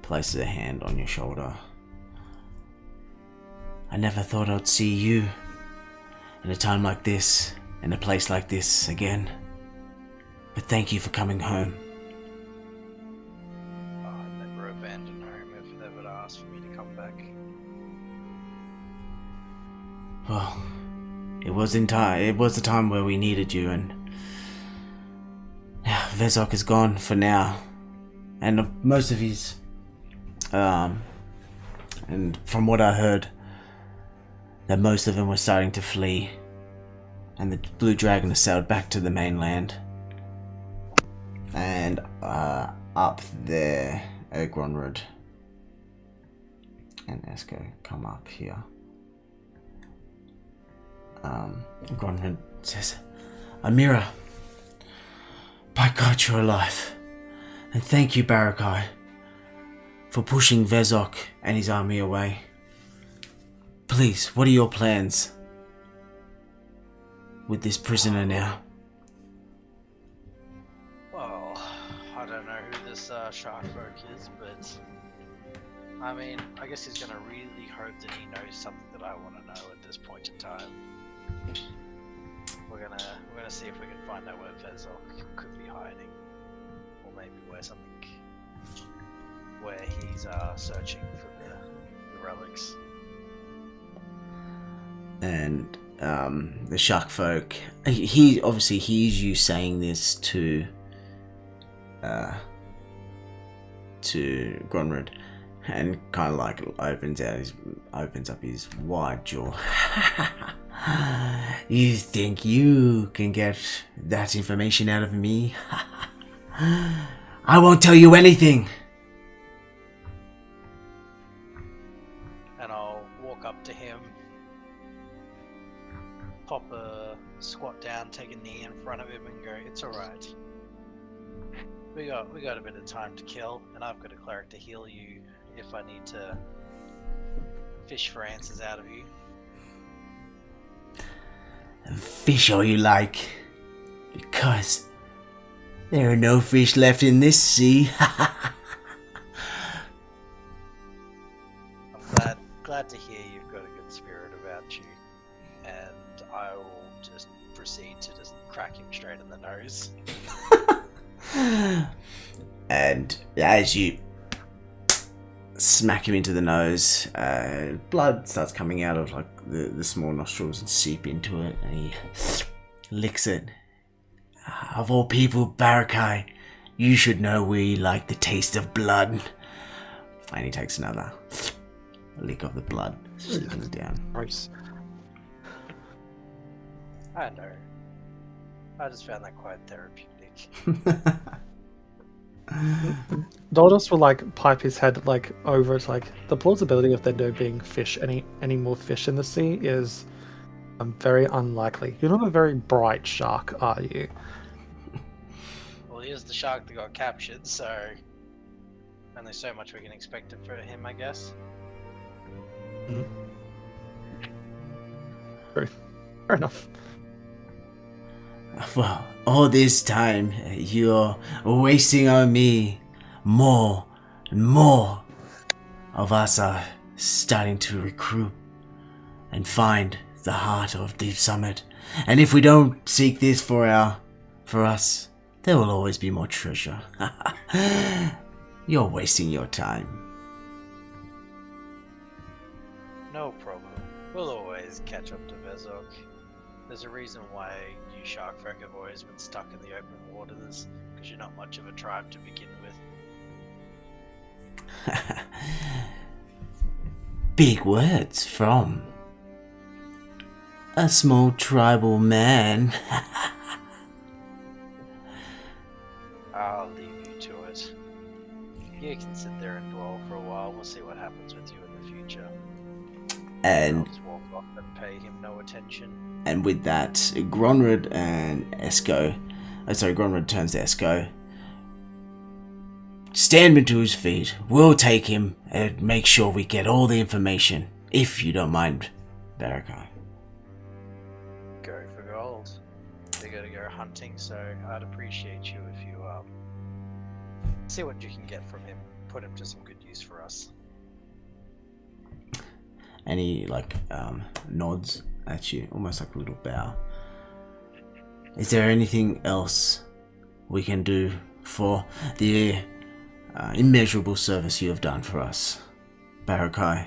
places a hand on your shoulder. I never thought I'd see you in a time like this, in a place like this again. But thank you for coming home. I'd never abandon home if they would ask for me to come back. Well, it was the time where we needed you, and Vezok is gone for now, and most of his, and from what I heard, that most of them were starting to flee, and the Blue Dragon has sailed back to the mainland. And up there, Gronrod and Esko come up here. Gronrod says, Amira, by God you're alive. And thank you, Barraki, for pushing Vezok and his army away. Please, what are your plans with this prisoner now? Well, I don't know who this shark folk is, but I mean, I guess he's gonna really hope that he knows something that I want to know at this point in time. We're gonna see if we can find out where Vezok could be hiding, or maybe where he's searching for the relics. And the shark folk, he obviously hears you saying this to Gronrod, and kind of like opens up his wide jaw. You think you can get that information out of me? I won't tell you anything. And I'll walk up to him, pop a squat down, take a knee in front of him, and go, "It's all right. We got a bit of time to kill, and I've got a cleric to heal you if I need to fish for answers out of you." Fish all you like, because there are no fish left in this sea. I'm glad to hear you've got a good spirit about you, and I will just proceed to just crack him straight in the nose. And as you smack him into the nose, blood starts coming out of like the small nostrils and seep into it, and he licks it. Of all people, Barraki, you should know we like the taste of blood. And he takes another lick of the blood, slipping it down. Gross. I know. I just found that quite therapeutic. Doldos will like pipe his head like over it, like the plausibility of there being fish, any more fish in the sea is very unlikely. You're not a very bright shark, are you? Well, he is the shark that got captured, so only so much we can expect for him, I guess. True. Fair enough. Well, all this time, you're wasting on me. More and more of us are starting to recruit and find the heart of Deep Summit. And if we don't seek this for us, there will always be more treasure. You're wasting your time. No problem. We'll always catch up to Vezok. There's a reason why you shark folk have always been stuck in the open waters, because you're not much of a tribe to begin with. Big words from a small tribal man. I'll leave you to it. You can sit there and dwell for a while. We'll see what happens with you in the future. And I'll just walk off and pay him no attention. And with that, Gronrod and Esko, Gronrod turns to Esko. Stand him to his feet. We'll take him and make sure we get all the information, if you don't mind, Barraki. Go for gold. They're gonna go hunting, so I'd appreciate you if you see what you can get from him. Put him to some good use for us. And he nods at you, almost like a little bow. Is there anything else we can do for the immeasurable service you have done for us, Barraki?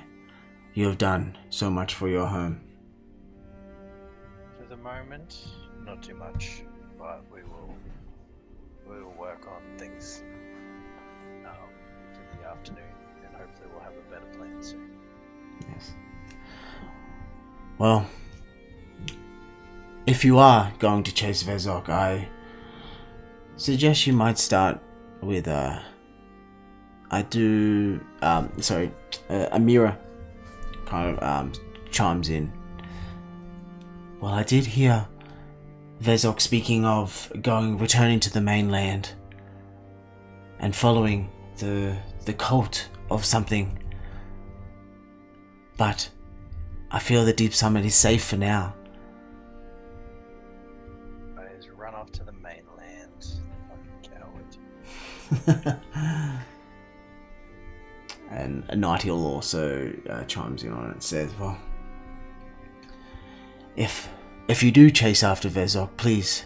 You have done so much for your home. For the moment, not too much, but we we will work on things in the afternoon, and hopefully we'll have a better plan soon. Yes. Well, if you are going to chase Vezok, I suggest you might start with Amira kind of chimes in. Well, I did hear Vezok speaking of returning to the mainland and following the cult of something. But I feel the Deep Summit is safe for now. Guys, run off to the mainland. Fucking coward. And Nightingale also chimes in on it and says, well, if you do chase after Vezok, please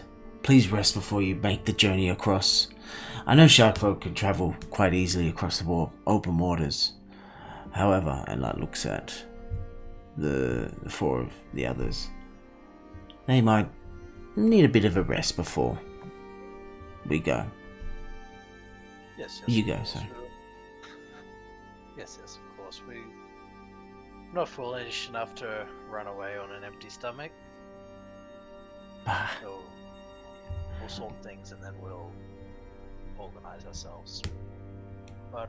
rest before you make the journey across. I know Sharkfolk can travel quite easily across the open waters. However, and looks at the four of the others, they might need a bit of a rest before we go. Yes. You go, sir. Yes, of course. We're not foolish enough to run away on an empty stomach. So we'll sort things and then we'll organize ourselves. But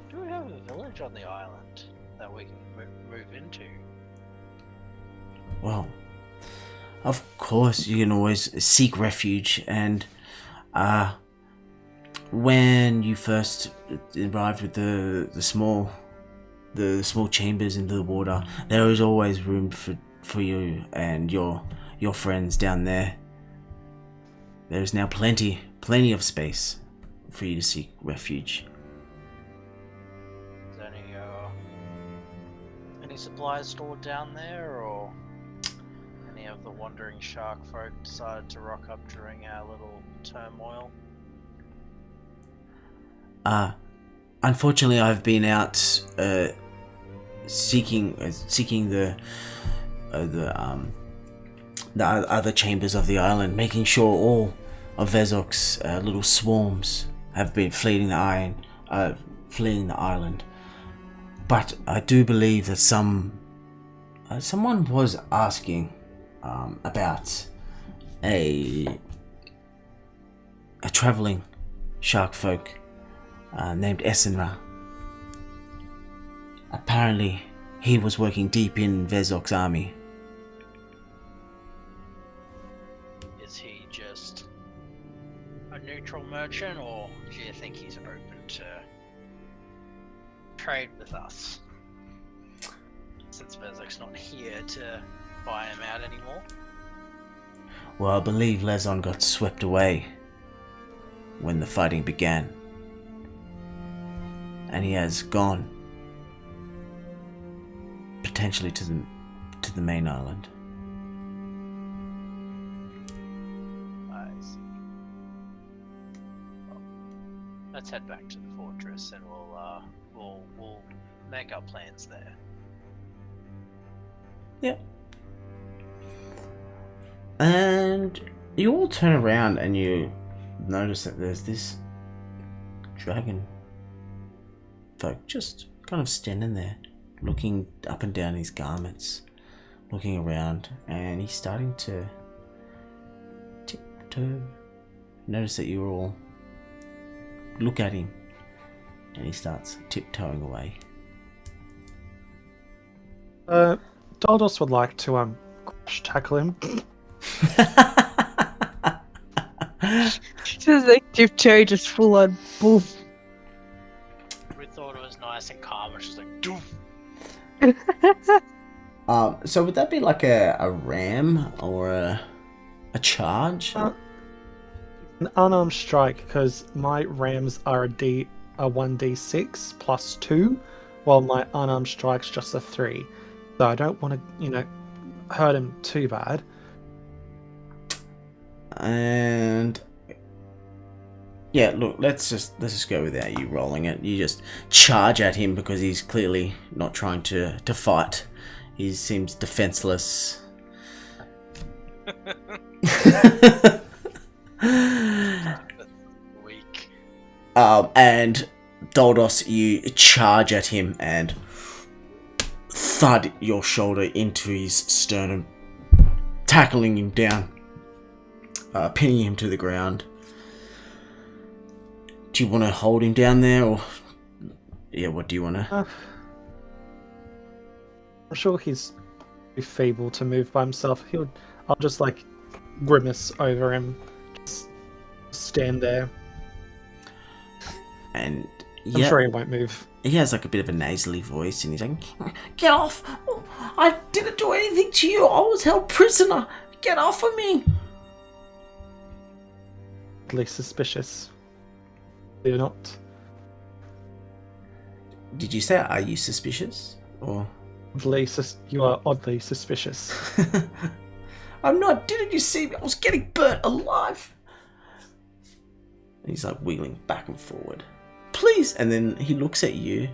do we have a village on the island that we can move into? Well, of course you can always seek refuge, and when you first arrived with the small chambers into the water, there is always room for you and your friends down there. There is now plenty of space for you to seek refuge. Is there any supplies stored down there, or any of the wandering shark folk decided to rock up during our little turmoil? Unfortunately, I've been out seeking the other chambers of the island, making sure all of Vezok's little swarms have been fleeing the island. But I do believe that someone was asking about a traveling shark folk named Essenra. Apparently, he was working deep in Vezok's army. Is he just a neutral merchant, or do you think he's open to trade with us? Since Vezok's not here to buy him out anymore. Well, I believe Lezon got swept away when the fighting began, and he has gone potentially to the main island. I see. Well, let's head back to the fortress, and we'll make our plans there. Yep. And you all turn around and you notice that there's this dragon folk just kind of standing there, looking up and down his garments, looking around, and he's starting to tiptoe. Notice that you all look at him, and he starts tiptoeing away. Daldos would like to crash tackle him. Just like tiptoe, just full on boof. We thought it was nice and calm, it's just like doof. So would that be like a ram or a charge? An unarmed strike, because my rams are a 1d6 plus 2, while my unarmed strike's just a 3. So I don't want to, hurt him too bad. And yeah, look, let's just go without you rolling it. You just charge at him because he's clearly not trying to fight. He seems defenseless. And Doldos, you charge at him and thud your shoulder into his sternum, tackling him down, pinning him to the ground. Do you want to hold him down there, or what do you want to? I'm sure he's too feeble to move by himself. I'll just like grimace over him, just stand there. And I'm sure he won't move. He has like a bit of a nasally voice, and he's like, "Get off! I didn't do anything to you. I was held prisoner. Get off of me!" Oddly suspicious. You're not. Did you say, "Are you suspicious?" Or you are oddly suspicious. I'm not. Didn't you see me? I was getting burnt alive. And he's like wiggling back and forward. Please. And then he looks at you,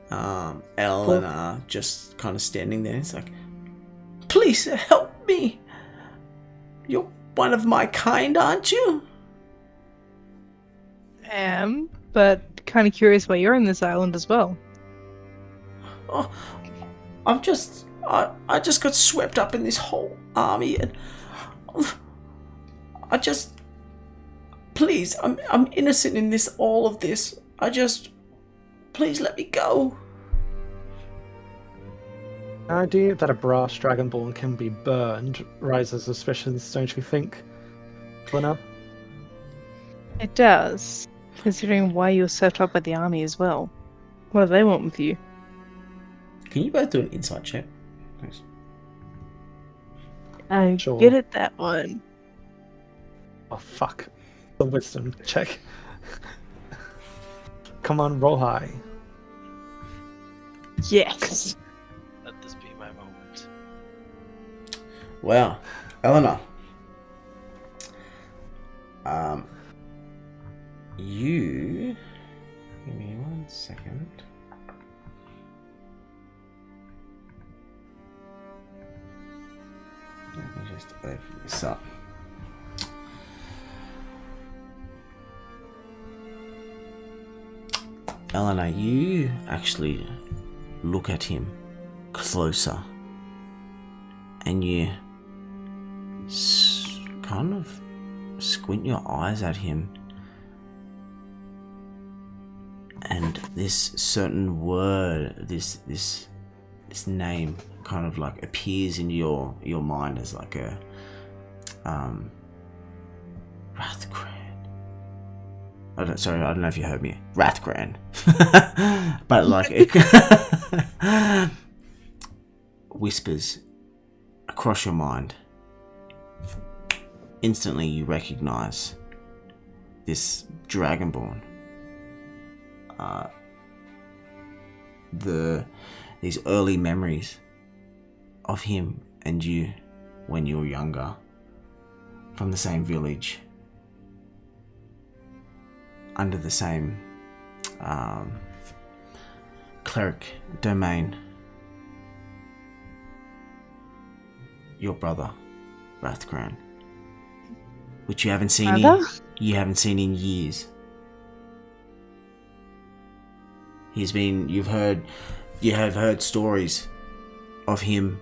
Eleanor, just kind of standing there. He's like, "Please help me. You're one of my kind, aren't you?" Am, but kind of curious why you're on this island as well. Oh, I just got swept up in this whole army, and please, I'm innocent in all of this. Please let me go. The idea that a brass dragonborn can be burned raises suspicions, don't you think, Lena? It does, considering why you were swept up by the army as well. What do they want with you? Can you both do an insight check? Thanks. I'm Sure. good at that one. Oh fuck. The wisdom check. Come on, roll high. Yes. Let this be my moment. Wow, Eleanor. You. Give me 1 second. Let me just open this up. Eleanor, you actually look at him closer, and you kind of squint your eyes at him, and this certain word, this name, kind of like appears in your mind as like a Rathgran. I don't know if you heard me. Rathgran. But like it whispers across your mind. Instantly you recognize this Dragonborn. These early memories of him and you when you were younger, from the same village, under the same cleric domain. Your brother, Rathgran, which you haven't seen in years. You have heard stories of him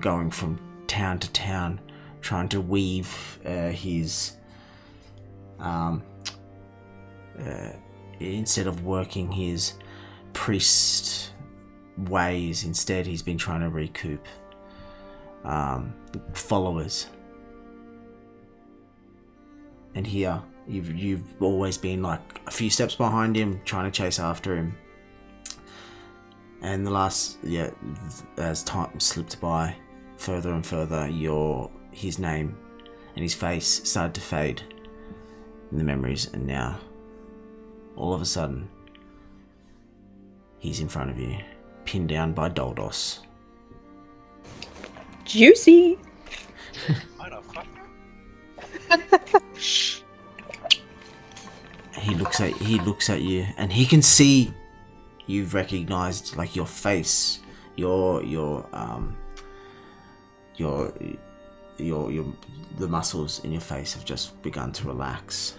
going from town to town, trying to weave his instead of working his priest ways, instead he's been trying to recoup followers. And here you've always been like a few steps behind him, trying to chase after him. And as time slipped by further and further, his name and his face started to fade in the memories, and now all of a sudden he's in front of you, pinned down by Doldos. Juicy. He looks at you, and he can see you've recognized like your face, the muscles in your face have just begun to relax.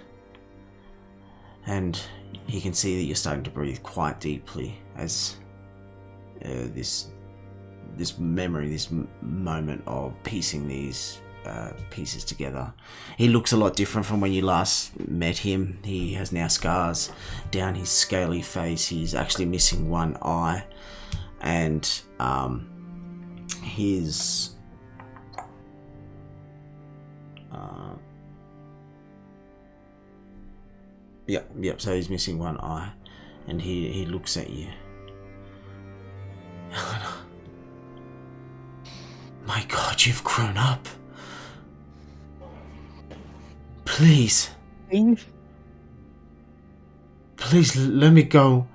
and he can see that you're starting to breathe quite deeply as this memory, this moment of piecing these pieces together. He looks a lot different from when you last met him. He has now scars down his scaly face. He's actually missing one eye, and his Yep, so he's missing one eye, and he looks at you. Helena, my God, you've grown up. Please let me go.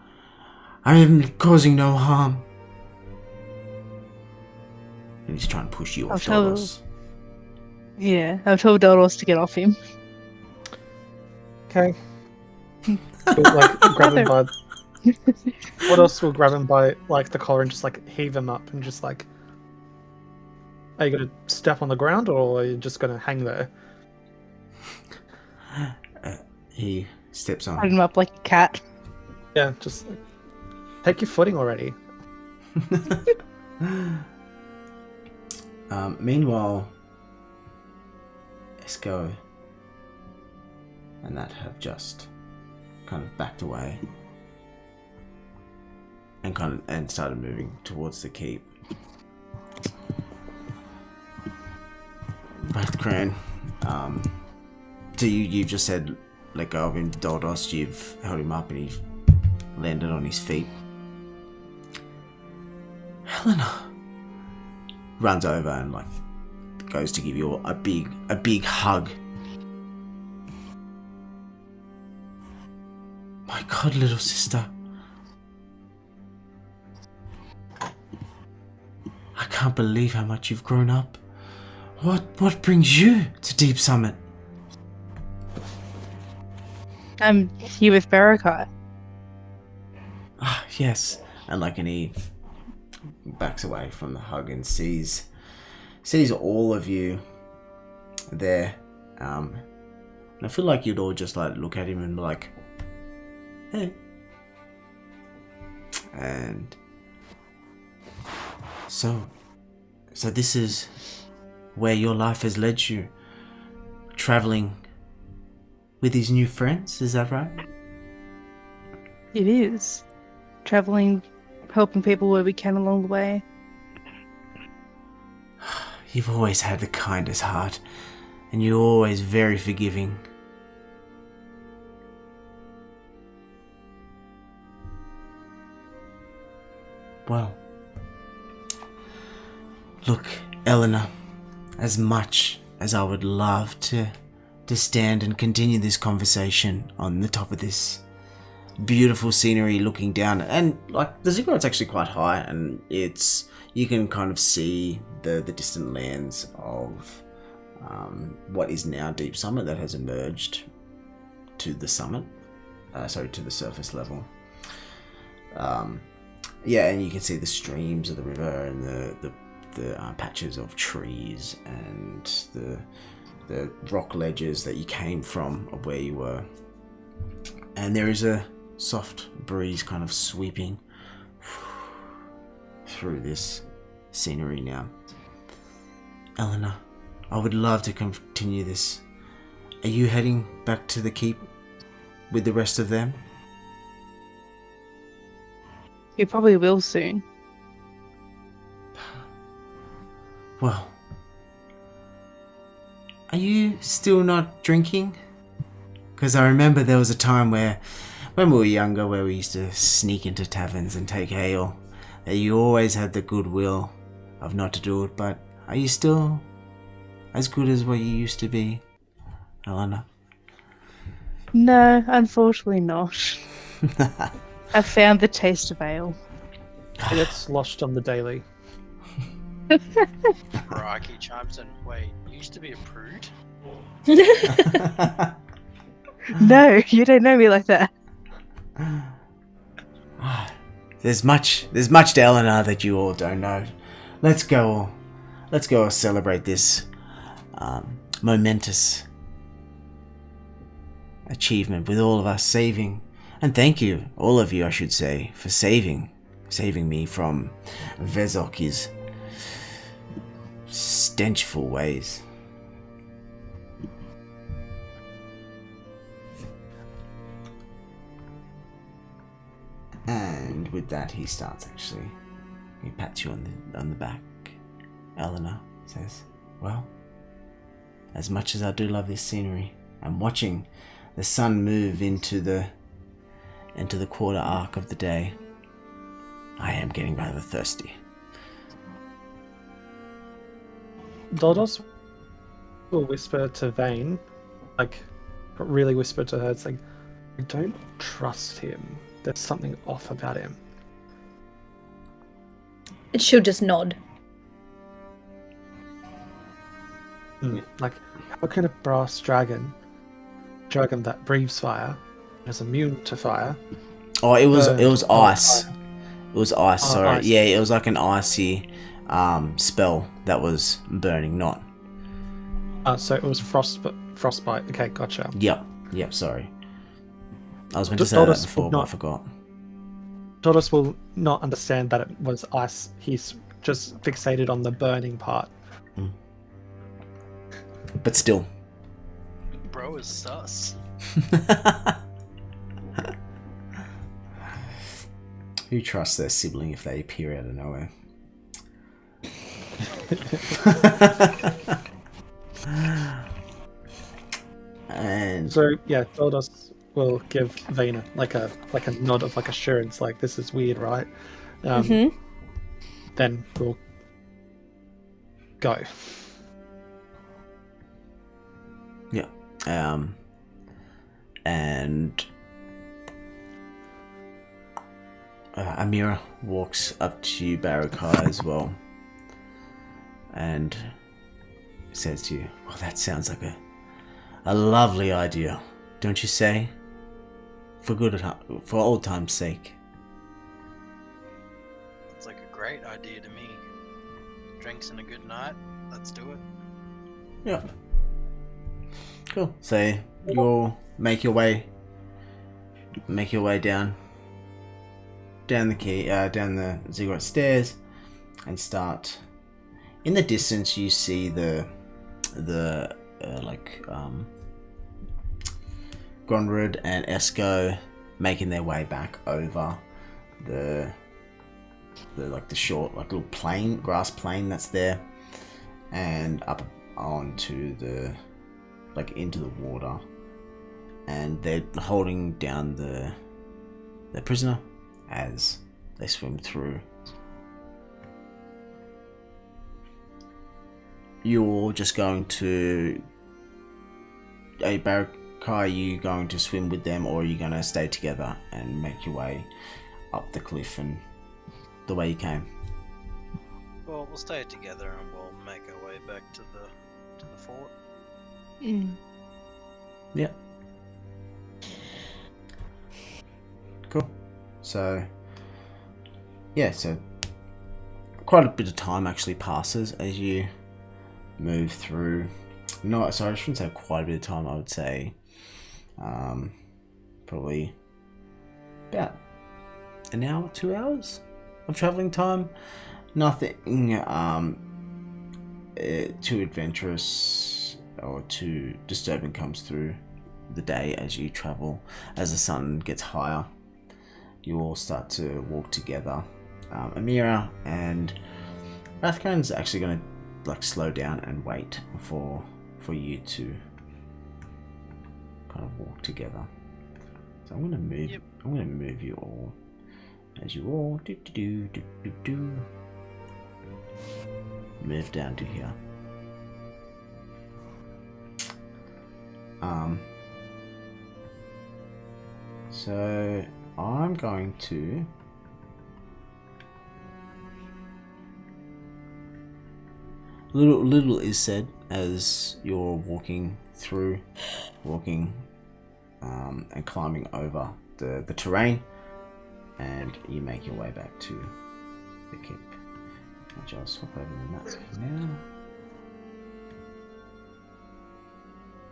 I am causing no harm. And he's trying to push you off Dodos. Yeah, I've told Dodos to get off him. Okay. We'll, like, grab him by... What else will grab him by, like, the collar and just, like, heave him up and just, like... Are you going to step on the ground, or are you just going to hang there? He steps on. Hang him up like a cat. Yeah, just... Like, take your footing already. Meanwhile, Esco and that have just kind of backed away and started moving towards the keep. But Cran, so you've just said let go of him, Dodos. You've held him up and he landed on his feet. Helena runs over and like goes to give you a big hug. My God, little sister. I can't believe how much you've grown up. What brings you to Deep Summit? I'm here with Barraki. Ah, yes. And he backs away from the hug and sees all of you there. And I feel like you'd all just like look at him and be like, hey. And so this is where your life has led you, traveling with these new friends, is that right? It is. Traveling, helping people where we can along the way. You've always had the kindest heart, and you're always very forgiving. Well, look, Eleanor, as much as I would love to stand and continue this conversation on the top of this beautiful scenery looking down, and like the ziggurat's actually quite high, and you can kind of see the distant lands of what is now Deep Summit that has emerged to the summit, to the surface level. Yeah, and you can see the streams of the river and the patches of trees and the rock ledges that you came from, of where you were. And there is a soft breeze kind of sweeping through this scenery now. Eleanor, I would love to continue this. Are you heading back to the keep with the rest of them? You probably will soon. Well, are you still not drinking? Because I remember there was a time when we were younger, where we used to sneak into taverns and take ale, that you always had the goodwill of not to do it, but are you still as good as what you used to be, Eleanor? No, unfortunately not. I found the taste of ale. I get sloshed on the daily. Barraki chimes in, wait, you used to be a prude? No, you don't know me like that. There's much to Eleanor that you all don't know. Let's go celebrate this momentous achievement with all of us saving. And thank you, all of you I should say, for saving me from Vezok's stenchful ways. And with that he starts actually. He pats you on the back. Eleanor says, well, as much as I do love this scenery, I'm watching the sun move into the quarter arc of the day. I am getting rather thirsty. Dodos will whisper to Vane, like, really whisper to her, it's like, I don't trust him. There's something off about him. She'll just nod. Like, how can a brass dragon that breathes fire, is immune to fire? Oh, it was ice. Fire? It was ice. Sorry, ice. Yeah, it was like an icy spell that was burning, not. So it was frostbite. Okay, gotcha. Yep. Sorry, I was meant to say that before, but I forgot. Dodos will not understand that it was ice. He's just fixated on the burning part. But still. Bro is sus. Who trusts their sibling if they appear out of nowhere? And so yeah, Dodos will give Vena like a nod of like assurance, like this is weird, right? Then we'll go. Yeah. And Amira walks up to Barraki as well and says to you, well, that sounds like a lovely idea, don't you say? For old time's sake. It's like a great idea to me. Drinks and a good night, let's do it. Yeah. Cool. So you'll make your way down the ziggurat stairs and start. In the distance, you see the Gronrud and Esco making their way back over the short little plain, grass plain that's there, and up onto into the water, and they're holding down the prisoner as they swim through. You're just going to Barraki, are you going to swim with them, or are you going to stay together and make your way up the cliff and the way you came? Well, we'll stay together and we'll make our way back to the fort. Yeah. Cool. So quite a bit of time actually passes as you move through. No, sorry, I shouldn't say quite a bit of time. I would say probably about an hour, 2 hours of traveling time. Nothing too adventurous or too disturbing comes through the day as you travel. As the sun gets higher, you all start to walk together. Amira and Rathcone's actually going to slow down and wait for you to kind of walk together. So I'm going to move. Yep. I'm going to move you all as you all move down to here. So I'm going to little is said as you're walking and climbing over the terrain, and you make your way back to the keep. I'll just swap over the map now.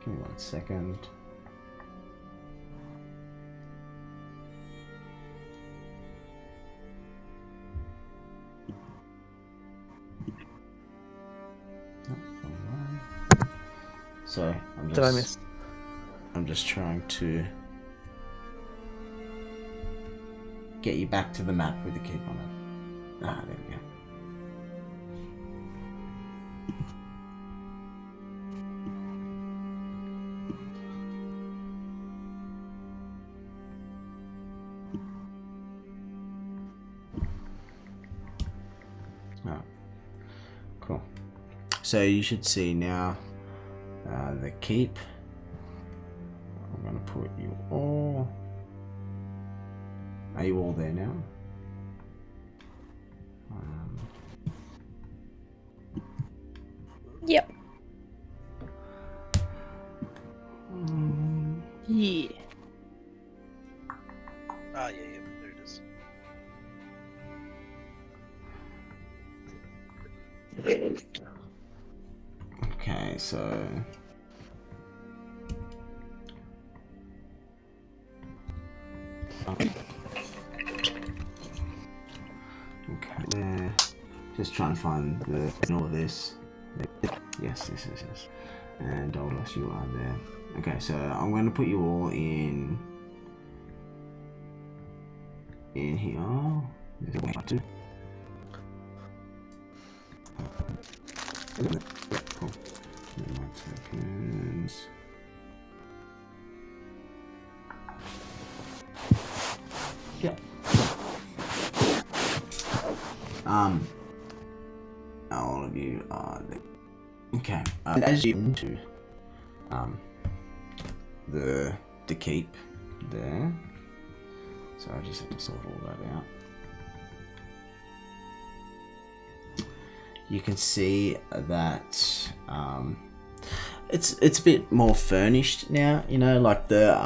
Give me 1 second. So Did I miss? I'm just trying to get you back to the map with the keep on it. Ah, there we go. Oh, cool. So you should see now the keep. I'm going to put you all... Are you all there now? Yep. Yeah. Ah, yeah, there it is. Okay, so... Okay, there. Just try and find the all of this. Yes, this is this. And Dolus, you are there. Okay, so I'm going to put you all in here. There's a way to. Cool. 1 second. Yeah. All of you are there. Okay. As you into the keep there. So I just have to sort all that out. You can see that it's a bit more furnished now. You know, like there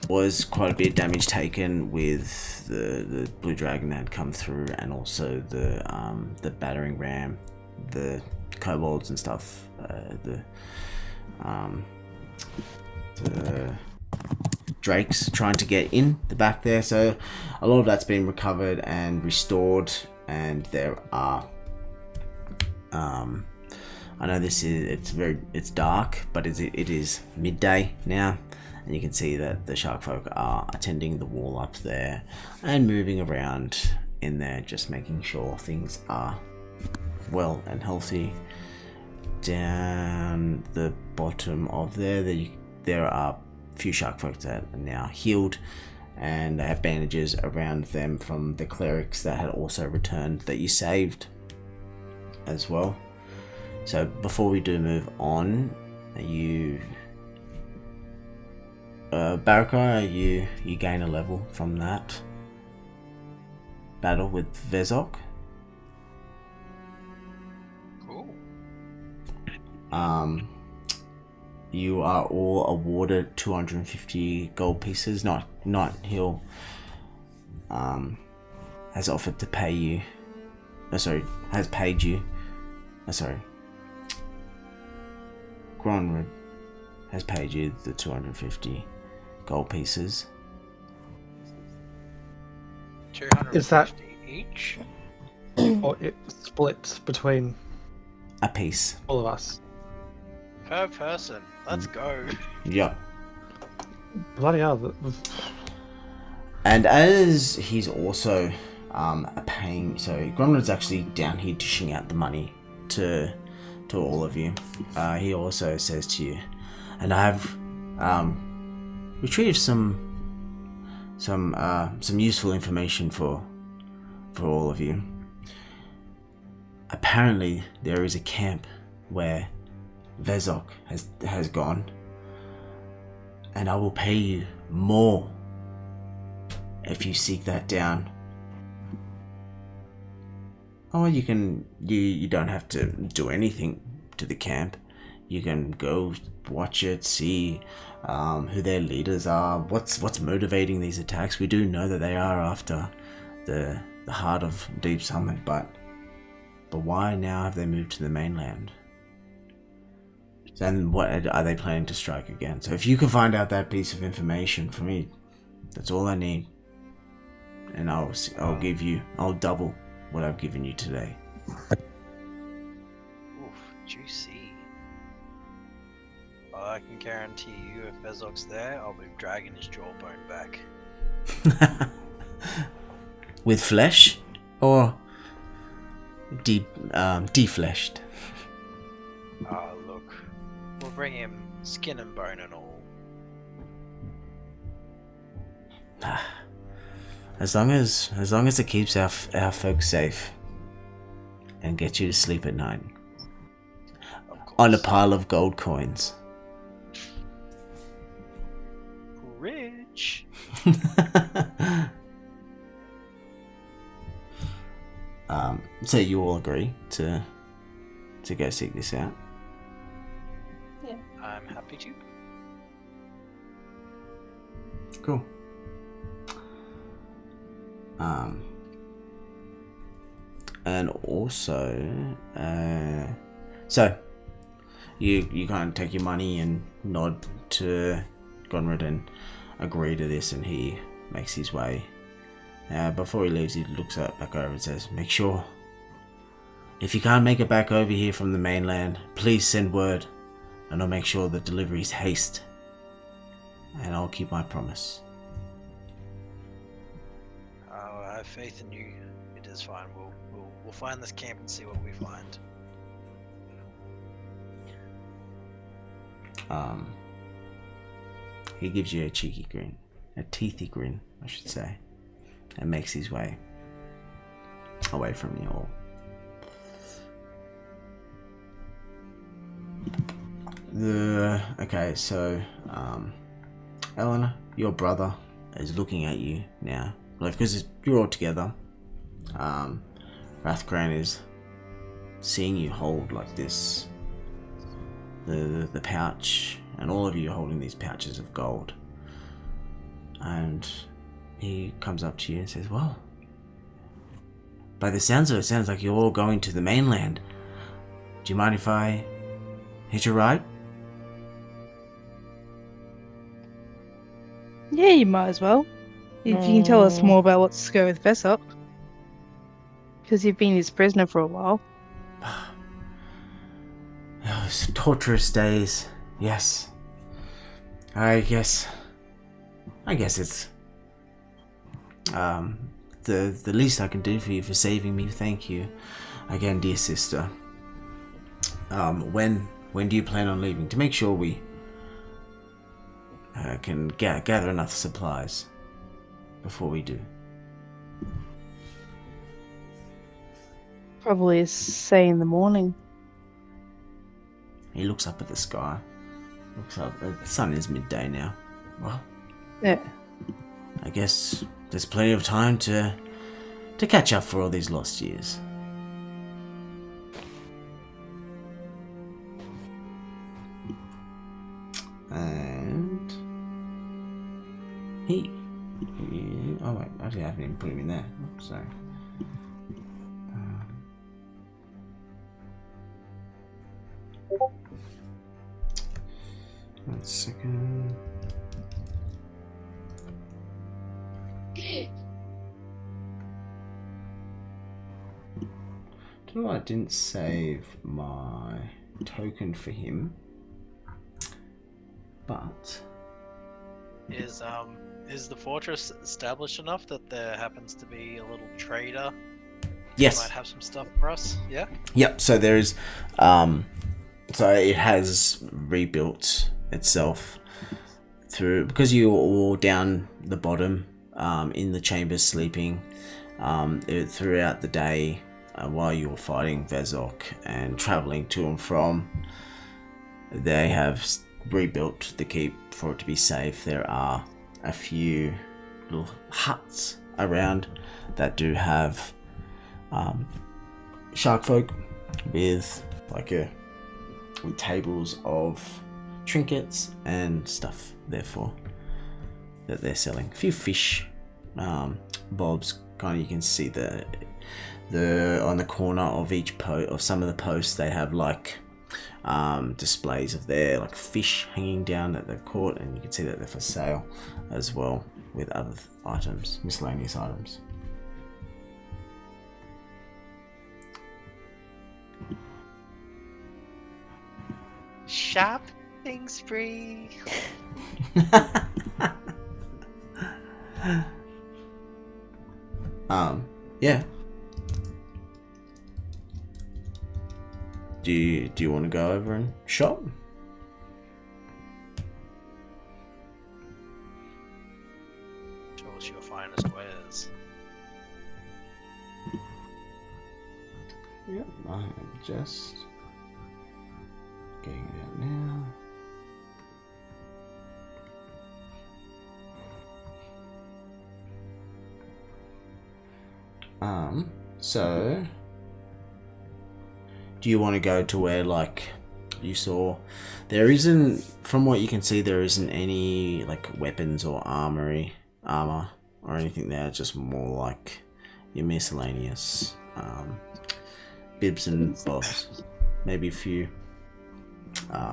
was quite a bit of damage taken with the blue dragon that had come through, and also the battering ram, the kobolds and stuff, the drakes trying to get in the back there. So a lot of that's been recovered and restored, and there are I know it's dark, but it is midday now. And you can see that the shark folk are attending the wall up there and moving around in there, just making sure things are well and healthy. Down the bottom of there are a few shark folk that are now healed, and they have bandages around them from the clerics that had also returned that you saved as well. So before we do move on, Barraki, you gain a level from that battle with Vezok. Cool. You are all awarded 250 gold pieces. Not Hill has offered to pay you. Has paid you. Gronrid has paid you the 250 gold pieces. 250 Is that each? or it splits between A piece. all of us? Per person. Let's go. Yep. Bloody hell! And as he's also paying, so Gronrid's actually down here dishing out the money to all of you. He also says to you, and I have retrieved some useful information for all of you. Apparently, there is a camp where Vezok has gone, and I will pay you more if you seek that down. Oh, you don't have to do anything to the camp. You can go watch it, see who their leaders are, what's motivating these attacks. We do know that they are after the heart of Deep Summit, but why now have they moved to the mainland? And what are they planning to strike again? So if you can find out that piece of information for me, that's all I need, and I'll double what I've given you today. Oof, juicy. Well, I can guarantee you, if Vezok's there, I'll be dragging his jawbone back. With flesh, or defleshed? Look, we'll bring him skin and bone and all. As long as it keeps our folks safe and gets you to sleep at night on a pile of gold coins. Rich. So you all agree to go seek this out? Yeah. I'm happy to. Cool. And also, so you kind of take your money and nod to Gonrad and agree to this, and he makes his way. Before he leaves, he looks back over and says, "Make sure, if you can't make it back over here from the mainland, please send word, and I'll make sure the deliveries haste, and I'll keep my promise." I have faith in you. It is fine. We'll find this camp and see what we find. He gives you a cheeky grin, a teethy grin, I should say, and makes his way away from you all. Okay, so Eleanor, your brother is looking at you now, like, because you're all together. Rathgran is seeing you hold like this, the pouch, and all of you are holding these pouches of gold. And he comes up to you and says, "Well, by the sounds of it, sounds like you're all going to the mainland. Do you mind if I hitch a ride?" Yeah, you might as well. If you can tell us more about what's to go with Vezok. Because you've been his prisoner for a while. Those torturous days, yes. I guess it's the least I can do for you for saving me. Thank you again, dear sister. When do you plan on leaving, to make sure we can gather enough supplies before we do? Probably say in the morning. He looks up at the sky. Looks up. The sun is midday now. Well, Yeah. I guess there's plenty of time to catch up for all these lost years. And oh wait, actually I haven't even put him in there. Oh, sorry. 1 second. Don't know why I didn't save my token for him, but is the fortress established enough that there happens to be a little trader? yes, Who might have some stuff for us. Yeah. yep. So there's so it has rebuilt itself through, because you were all down the bottom in the chambers sleeping throughout the day while you were fighting Vezok and traveling to and from. They have rebuilt the keep for it to be safe. There are a few little huts around that do have shark folk with like a with tables of trinkets and stuff. Therefore, that they're selling a few fish bobs. Kind of, you can see the on the corner of each of some of the posts they have like displays of their like fish hanging down that they've caught, and you can see that they're for sale as well with other items, miscellaneous items. Shopping spree. Yeah. Do you want to go over and shop? Show us your finest wares. Yep, I'm just getting it out now. So do you want to go to where, like, you saw there isn't, from what you can see, there isn't any like weapons or armor or anything there. It's just more like your miscellaneous bibs and bobs, maybe a few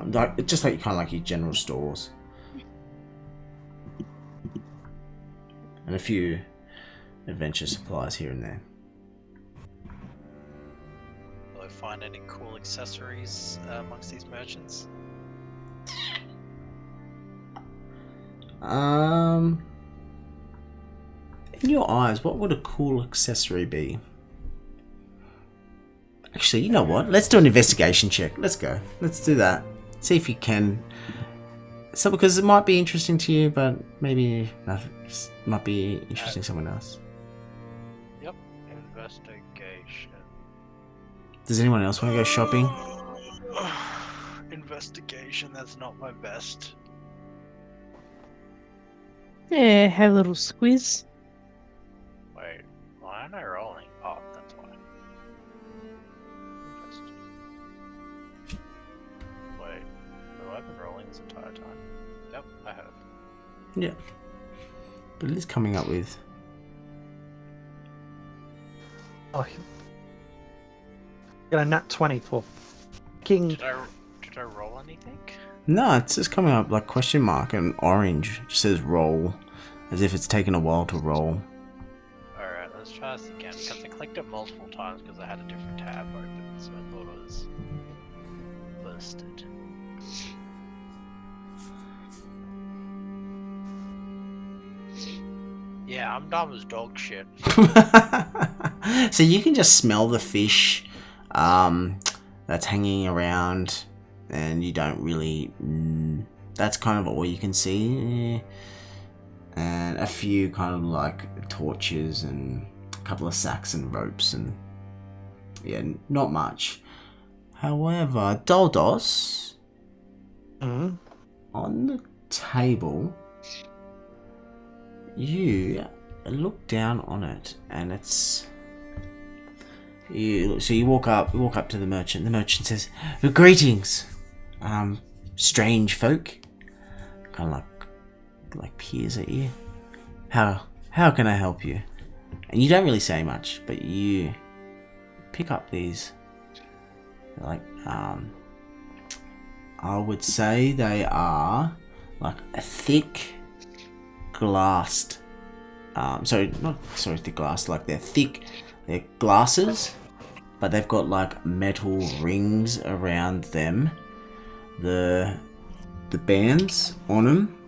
like just like kind of like your general stores, and a few adventure supplies here and there. Will I find any cool accessories amongst these merchants? In your eyes, what would a cool accessory be? Actually, you know what? Let's do an investigation check. Let's go. Let's do that. See if you can. So, because it might be interesting to you, but maybe not, might be interesting to someone else. Yep. Investigation. Does anyone else want to go shopping? Investigation, that's not my best. Yeah, have a little squeeze. Wait, why aren't I rolling? Oh, that's why. Wait, have I been rolling this entire time? Yep, I have. Yeah. But it is coming up with... Oh, got a nat 20 for King. Did I roll anything? No, it's just coming up like question mark and orange. It just says roll. As if it's taken a while to roll. Alright, let's try this again, because I clicked it multiple times because I had a different tab open, so I thought it was busted. Yeah, I'm dumb as dog shit. So you can just smell the fish that's hanging around, and you don't really... that's kind of all you can see. And a few kind of like torches and a couple of sacks and ropes, and yeah, not much. However, Doldos, on the table, you look down on it, and it's you. So you walk up to the merchant. The merchant says, "Greetings, strange folk." Kind of like peers at you. How can I help you? And you don't really say much, but you pick up these. Like I would say they are like a thick glassed. Thick glass. Like they're glasses, but they've got like metal rings around them. The bands on them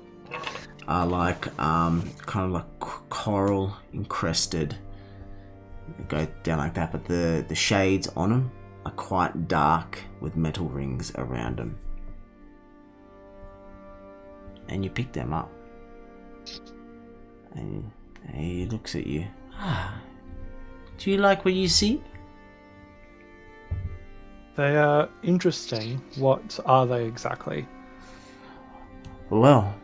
are like kind of like coral encrusted. They go down like that, but the shades on them are quite dark with metal rings around them. And you pick them up, and he looks at you. Do you like what you see? They are interesting. What are they exactly? Well,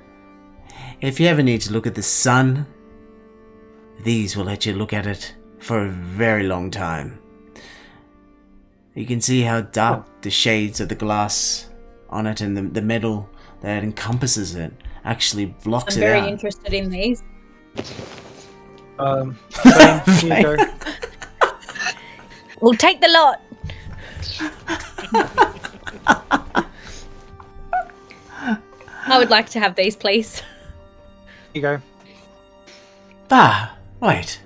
if you ever need to look at the sun, these will let you look at it for a very long time. You can see how dark the shades of the glass on it and the metal that encompasses it actually blocks I'm it out. very interested in these. Vane, here you go. We'll take the lot. I would like to have these, please. Here you go. Bah, wait.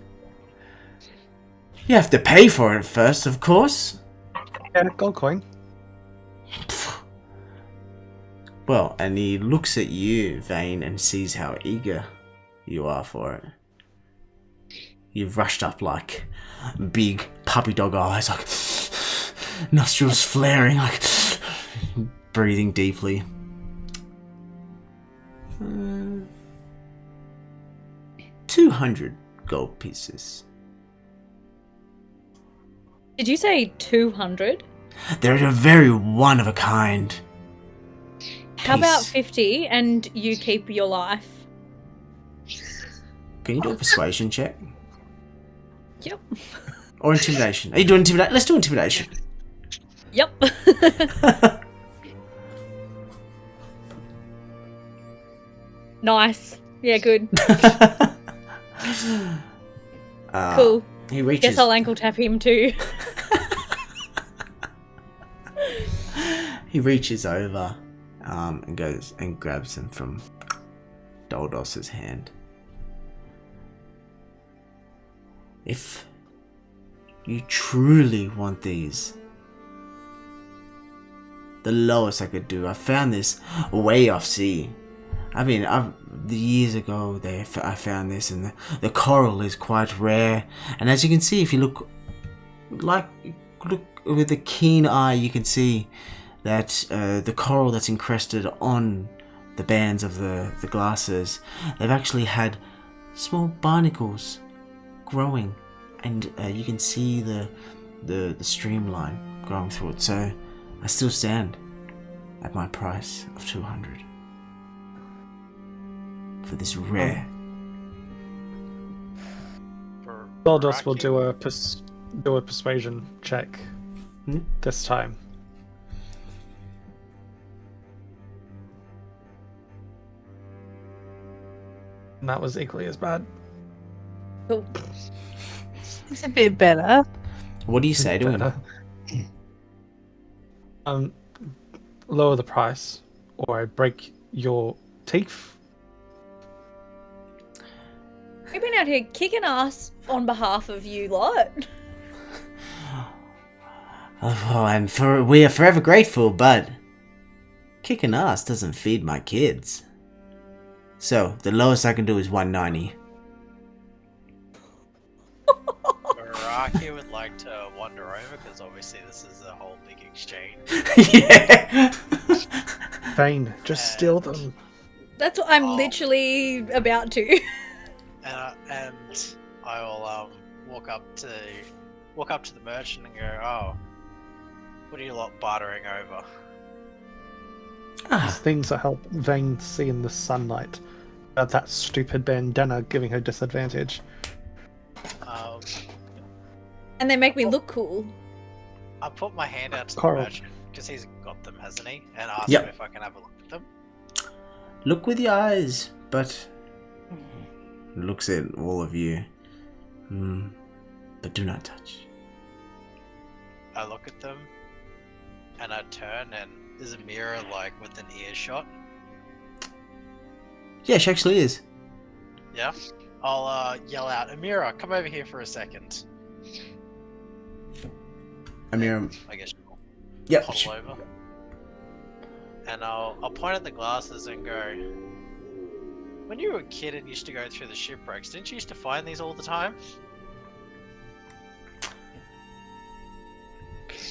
You have to pay for it first, of course. Yeah, gold coin. Well, and he looks at you, Vane, and sees how eager you are for it. You've rushed up like big puppy dog eyes, like nostrils flaring, like breathing deeply. 200 gold pieces. Did you say 200? They're a very one of a kind. How about piece. 50 and you keep your life? Can you do a persuasion check? Yep. Or intimidation? Are you doing intimidation? Let's do intimidation. Yep. Nice. Yeah, good. Cool. He reaches. Guess I'll ankle tap him too. He reaches over and goes and grabs him from Doldos's hand. If you truly want these, the lowest I could do, I found this way off sea. I mean, the years ago, I found this, and the coral is quite rare. And as you can see, if you look with a keen eye, you can see that the coral that's encrusted on the bands of the glasses, they've actually had small barnacles growing, and you can see the streamline growing through it. So I still stand at my price of 200 for this rare. Doldos will do a persuasion check this time. And that was equally as bad. Cool. It's a bit better. What do you say to him? Lower the price, or I break your teeth. We've been out here kicking ass on behalf of you lot. Oh, and we are forever grateful, but kicking ass doesn't feed my kids. So the lowest I can do is 190. Barraki would like to wander over because obviously this is a whole big exchange. Yeah. Vane, just steal them. That's what I'm literally about to. And I will walk up to the merchant and go, "Oh, what are you lot bartering over?" These things that help Vane see in the sunlight. About that stupid bandana giving her disadvantage. And they make me look cool. I put my hand out to Coral. the merchant because he's got them, hasn't he? And ask Yep. him if I can have a look at them. Look with your eyes, but looks at all of you. But do not touch. I look at them and I turn and there's a mirror like with an earshot. Yeah, she actually is. Yeah. I'll yell out, "Amira, come over here for a second." Amira. I guess you'll Yep. puddle over. And I'll point at the glasses and go, "When you were a kid and used to go through the shipwrecks, didn't you used to find these all the time?"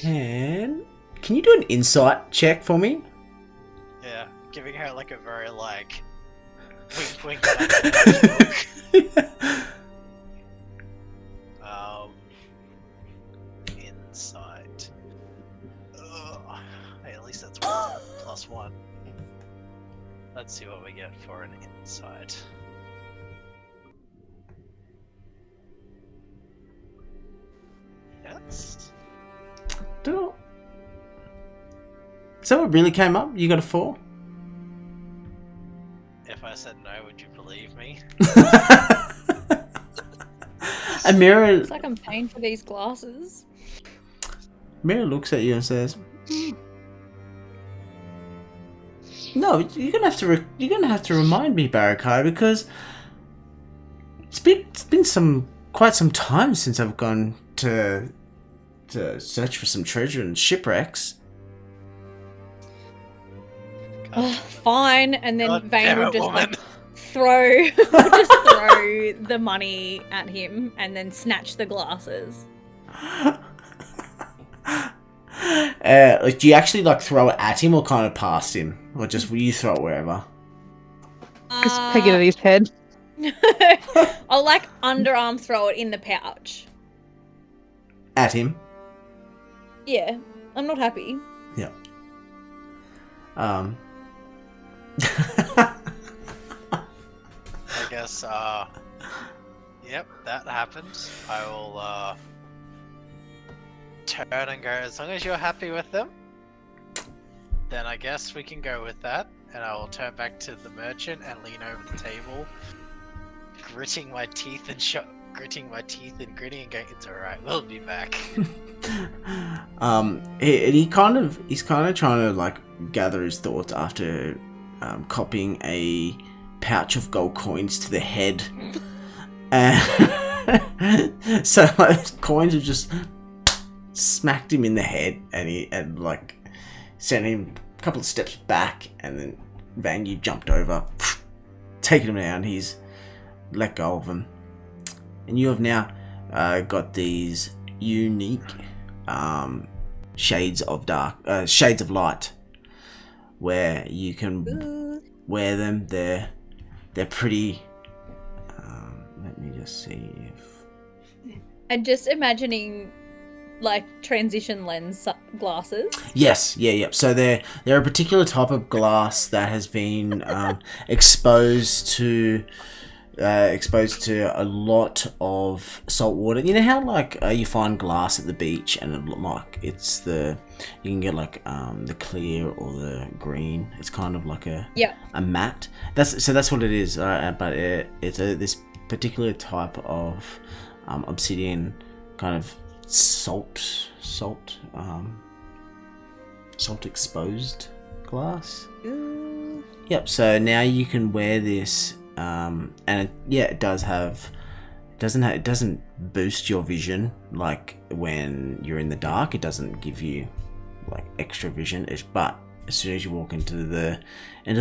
Can you do an insight check for me? Yeah, giving her like a very like wink look. Insight. Hey, at least that's one plus one. Let's see what we get for an insight. Yes. Do So it really came up? You got a 4? If I said no, would you believe me? And Mira It's like I'm paying for these glasses. looks at you and says, "No, you're gonna have to remind me, Barraki, because it's been quite some time since I've gone to search for some treasure and shipwrecks." Fine, and then God Vane damn will it, just woman. like throw the money at him and then snatch the glasses. Like, do you actually like throw it at him or kind of past him, or just will you throw it wherever? Just peg it at his head. I'll like underarm throw it in the pouch. At him. Yeah, I'm not happy. Yeah. I guess, yep, that happens. I will, turn and go, as long as you're happy with them, then I guess we can go with that. And I will turn back to the merchant and lean over the table, gritting my teeth and gritting and going, "It's alright, we'll be back." He's kind of trying to like gather his thoughts after copying a pouch of gold coins to the head, and so like, coins have just smacked him in the head, and like sent him a couple of steps back, and then Vane, you jumped over, taken him down. He's let go of him, and you have now got these unique shades of light, where you can wear them. They're pretty. Let me just see if. And just imagining like transition lens glasses. Yes, yeah. So they're a particular type of glass that has been exposed to a lot of salt water. You know how like you find glass at the beach and you can get like the clear or the green. It's kind of like a matte. That's what it is. But it's this particular type of obsidian kind of salt exposed glass. Ooh. Yep. So now you can wear this, and it doesn't boost your vision like when you're in the dark. It doesn't give you like extra vision. But as soon as you walk into the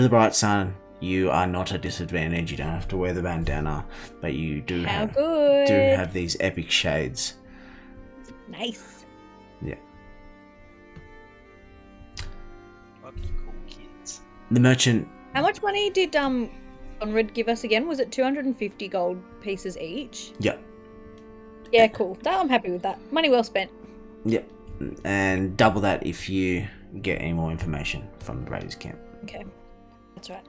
bright sun, you are not at a disadvantage. You don't have to wear the bandana, but you do have these epic shades. Nice. Yeah. Fucking cool kids. The merchant. How much money did Conrad give us again? Was it 250 gold pieces each? Yep. Yeah, cool. I'm happy with that. Money well spent. Yep. And double that if you get any more information from the Raiders camp. Okay. That's right.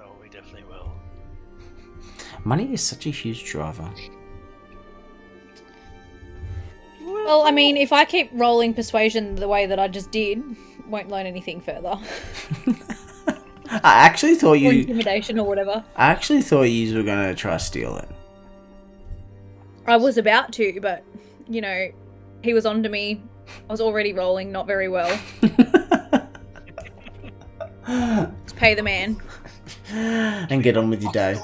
Oh, we definitely will. Money is such a huge driver. Well, I mean, if I keep rolling persuasion the way that I just did, won't learn anything further. I actually thought Or intimidation or whatever. I actually thought you were gonna try to steal it. I was about to, but you know, he was onto me. I was already rolling not very well. Let's pay the man. And get on with your day.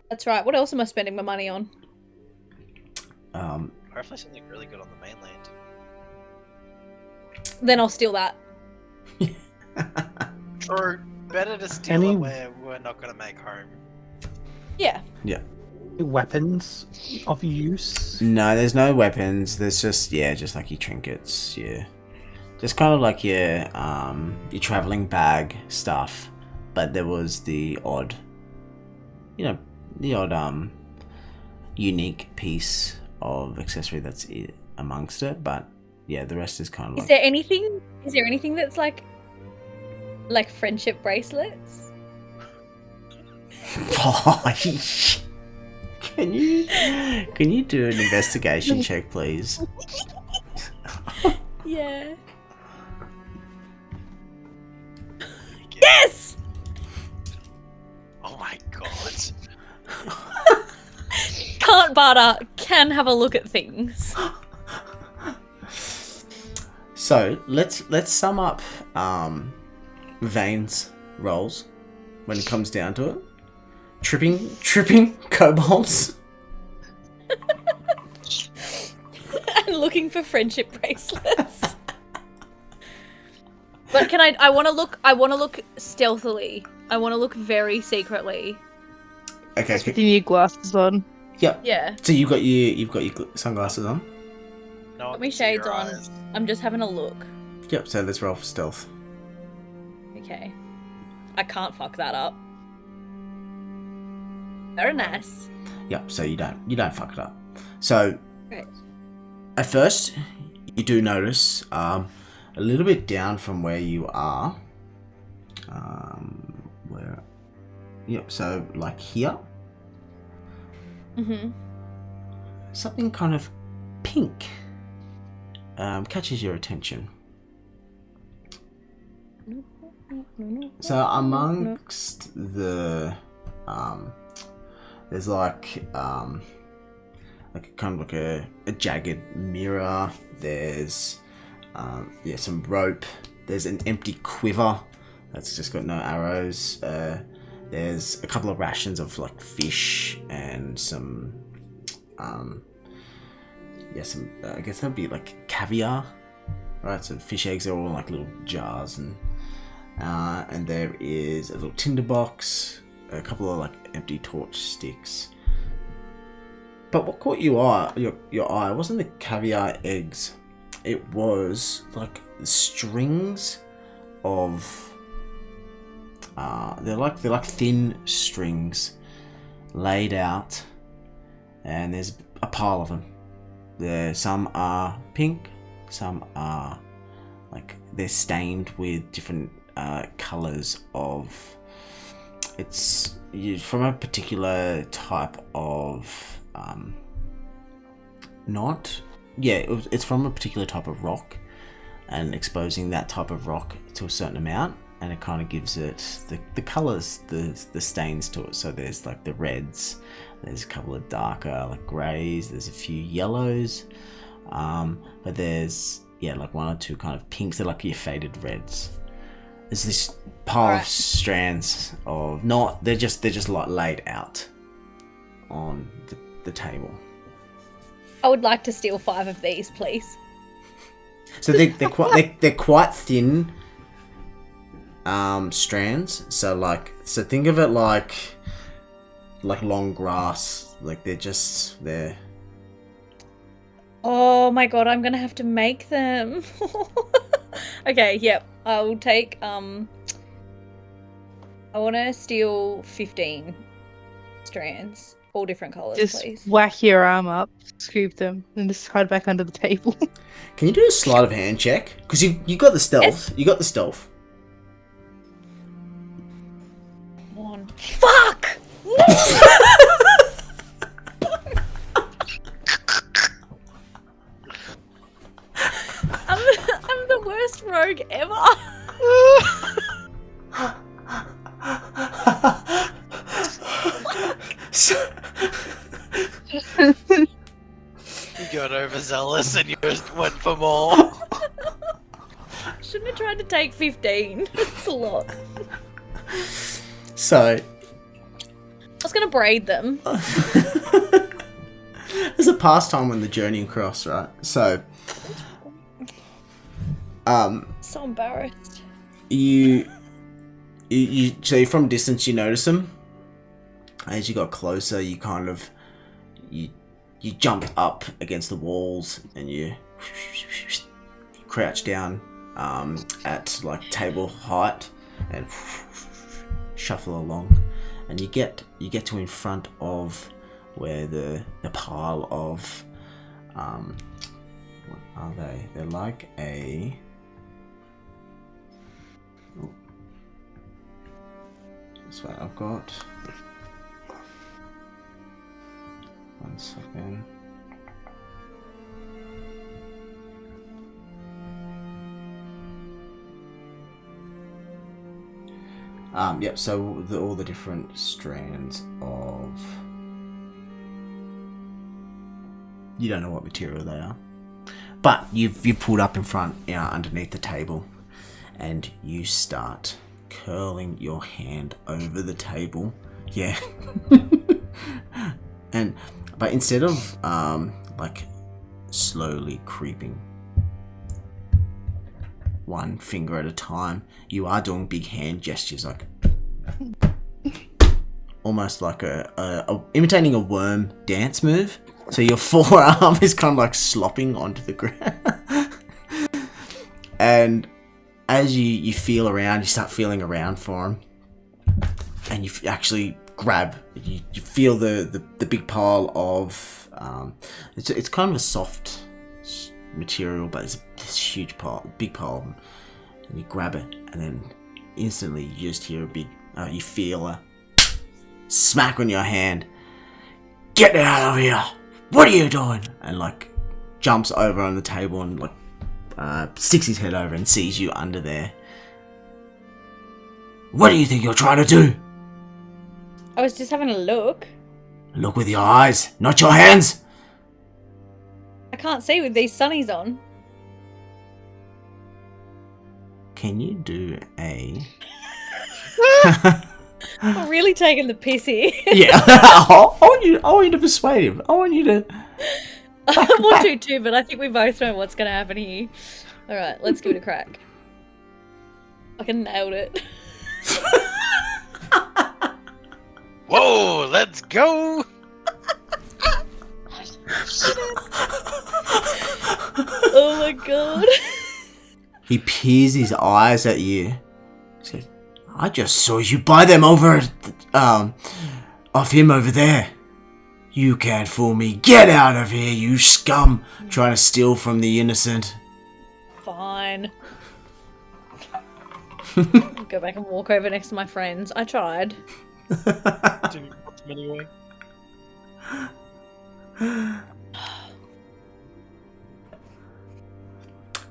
That's right. What else am I spending my money on? Hopefully something really good on the mainland. Then I'll steal that. True. Better to steal it where we're not going to make home. Yeah. Yeah. Weapons of use? No, there's no weapons. There's just like your trinkets. Yeah. Just kind of like your traveling bag stuff. But there was the odd unique piece of accessory that's amongst it, but yeah, the rest is kind of like... Is there anything that's like friendship bracelets? Can you do an investigation check, please? Yeah. Yes! Oh my god. Can't barter, can have a look at things. So let's sum up Vane's roles when it comes down to it. Tripping kobolds. And looking for friendship bracelets. But can I want to look stealthily. I want to look very secretly. Okay. With your glasses on. Yep. Yeah. So you've got your sunglasses on. No, Got my shades on. I'm just having a look. Yep. So let's roll for stealth. Okay. I can't fuck that up. Very nice. Yep. So you don't fuck it up. So Right. at first you do notice a little bit down from where you are. Where? Yep. So like here. Mm-hmm. Something kind of pink catches your attention. So amongst the there's like kind of like a jagged mirror. There's some rope. There's an empty quiver that's just got no arrows. There's a couple of rations of like fish and some I guess that'd be like caviar, right? So fish eggs are all in like little jars, and there is a little tinderbox, a couple of like empty torch sticks. But what caught your eye wasn't the caviar eggs. It was like strings of they're like thin strings laid out, and there's a pile of them. Some are pink, some are like they're stained with different colors of. It's from a particular type of it's from a particular type of rock, and exposing that type of rock to a certain amount, and it kind of gives it the colors, the stains to it. So there's like the reds, there's a couple of darker like grays, there's a few yellows, but there's like one or two kind of pinks. They're like your faded reds. There's this pile of strands of they're just like laid out on the table. I would like to steal 5 of these, please. So they're quite thin strands. So think of it like long grass. Like they're. Oh my god, I'm gonna have to make them. Okay, yep. I will take I wanna steal 15 strands. All different colours, Just please. whack your arm up, scoop them, and just hide back under the table. Can you do a sleight of hand check? Because you got the stealth. Yes. You got the stealth. Come on. Fuck! I'm the worst rogue ever. You got overzealous and you just went for more. Shouldn't have tried to take 15. It's a lot. So. I was gonna braid them. There's a pastime on the journey across, right? So. So embarrassed. So from distance you notice them. As you got closer, you kind of you jumped up against the walls and you crouch down at like table height and shuffle along, and you get to in front of where the pile of what are they? They're like a so I've got 1 second. Yep. So all the different strands of. You don't know what material they are, but you've pulled up in front, underneath the table, and you start curling your hand over the table. Yeah. But instead of like slowly creeping one finger at a time, you are doing big hand gestures, like almost like a imitating a worm dance move. So your forearm is kind of like slopping onto the ground. And as you feel around, you start feeling around for him, and you actually grab. You feel the big pile of it's kind of a soft material, but it's this huge pile, big pile, and you grab it, and then instantly you just hear a big. You feel a smack on your hand. Get out of here! What are you doing? And like jumps over on the table and like sticks his head over and sees you under there. What do you think you're trying to do? I was just having a look. Look with your eyes, not your hands. I can't see with these sunnies on. Can you do a... I'm really taking the piss here. Yeah, I want you to persuade him. I want you to... I want to too, but I think we both know what's going to happen here. Alright, let's give it a crack. Fucking nailed it. Whoa, let's go! Oh my god. He peers his eyes at you. He says, I just saw you buy them over off him over there. You can't fool me. Get out of here, you scum! Trying to steal from the innocent. Fine. I'll go back and walk over next to my friends. I tried. Didn't want them anyway.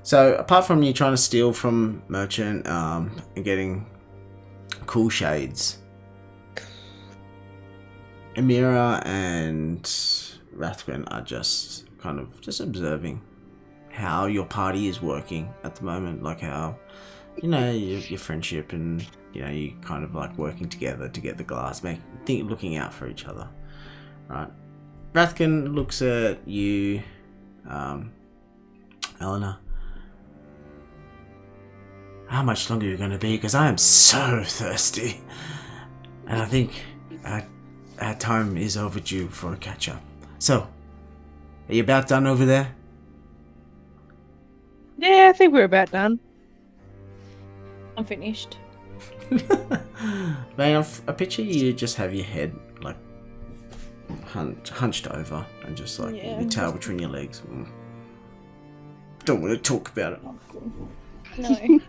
So, apart from you trying to steal from Merchant and getting cool shades, Amira and Rathgren are just kind of just observing how your party is working at the moment, like how, your friendship and, you kind of like working together to get the glass, looking out for each other, right? Rathgren looks at you, Eleanor. How much longer are you going to be? Because I am so thirsty. And I think our time is overdue for a catch-up. So, are you about done over there? Yeah, I think we're about done. I'm finished. Man, I picture you just have your head, like, hunched over and just, like, your tail between your legs. Don't want to talk about it. No.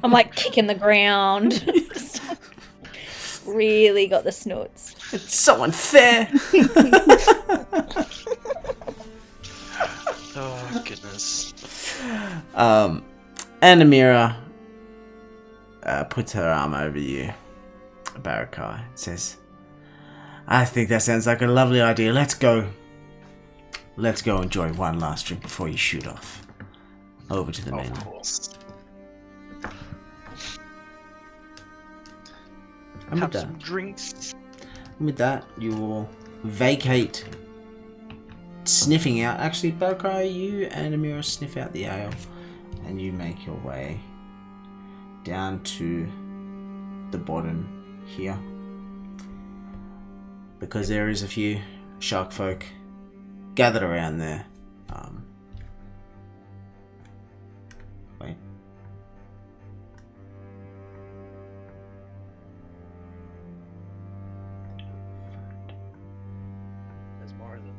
I'm like kicking the ground. Really got the snoots. It's so unfair. Oh goodness. And Amira puts her arm over you, Barraki, says, I think that sounds like a lovely idea. Let's go enjoy one last drink before you shoot off. Over to the mainland. Of course. And Have with some that, drinks. you will vacate, sniffing out. Actually, Barraki, you and Amira sniff out the ale, and you make your way down to the bottom here, because there is a few shark folk gathered around there. Wait. There's more of them.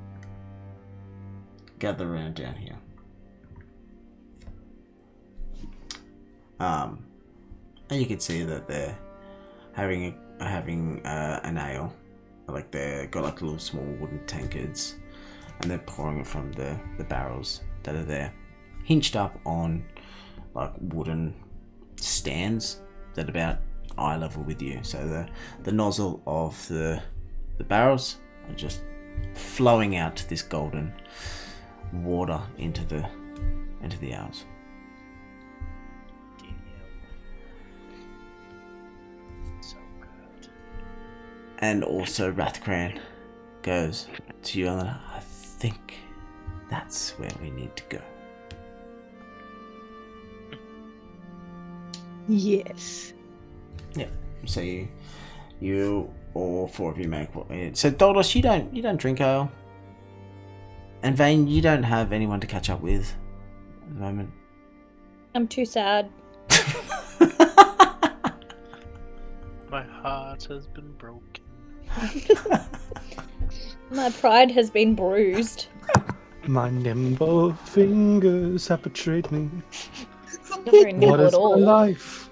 Gather around down here. And you can see that they're having an ale. Like they've got like little small wooden tankards, and they're pouring it from the barrels that are there, hinged up on like wooden stands that are about eye level with you. So the nozzle of the barrels are just flowing out this golden water into the owls. So good. And also Rathcran goes to you, Eleanor. I think that's where we need to go. Yes. Yeah. So you all four of you make what? So Doldos, you don't drink ale. And Vane, you don't have anyone to catch up with at the moment. I'm too sad. My heart has been broken. My pride has been bruised. My nimble fingers have betrayed me. Not very What nimble is at my all. life?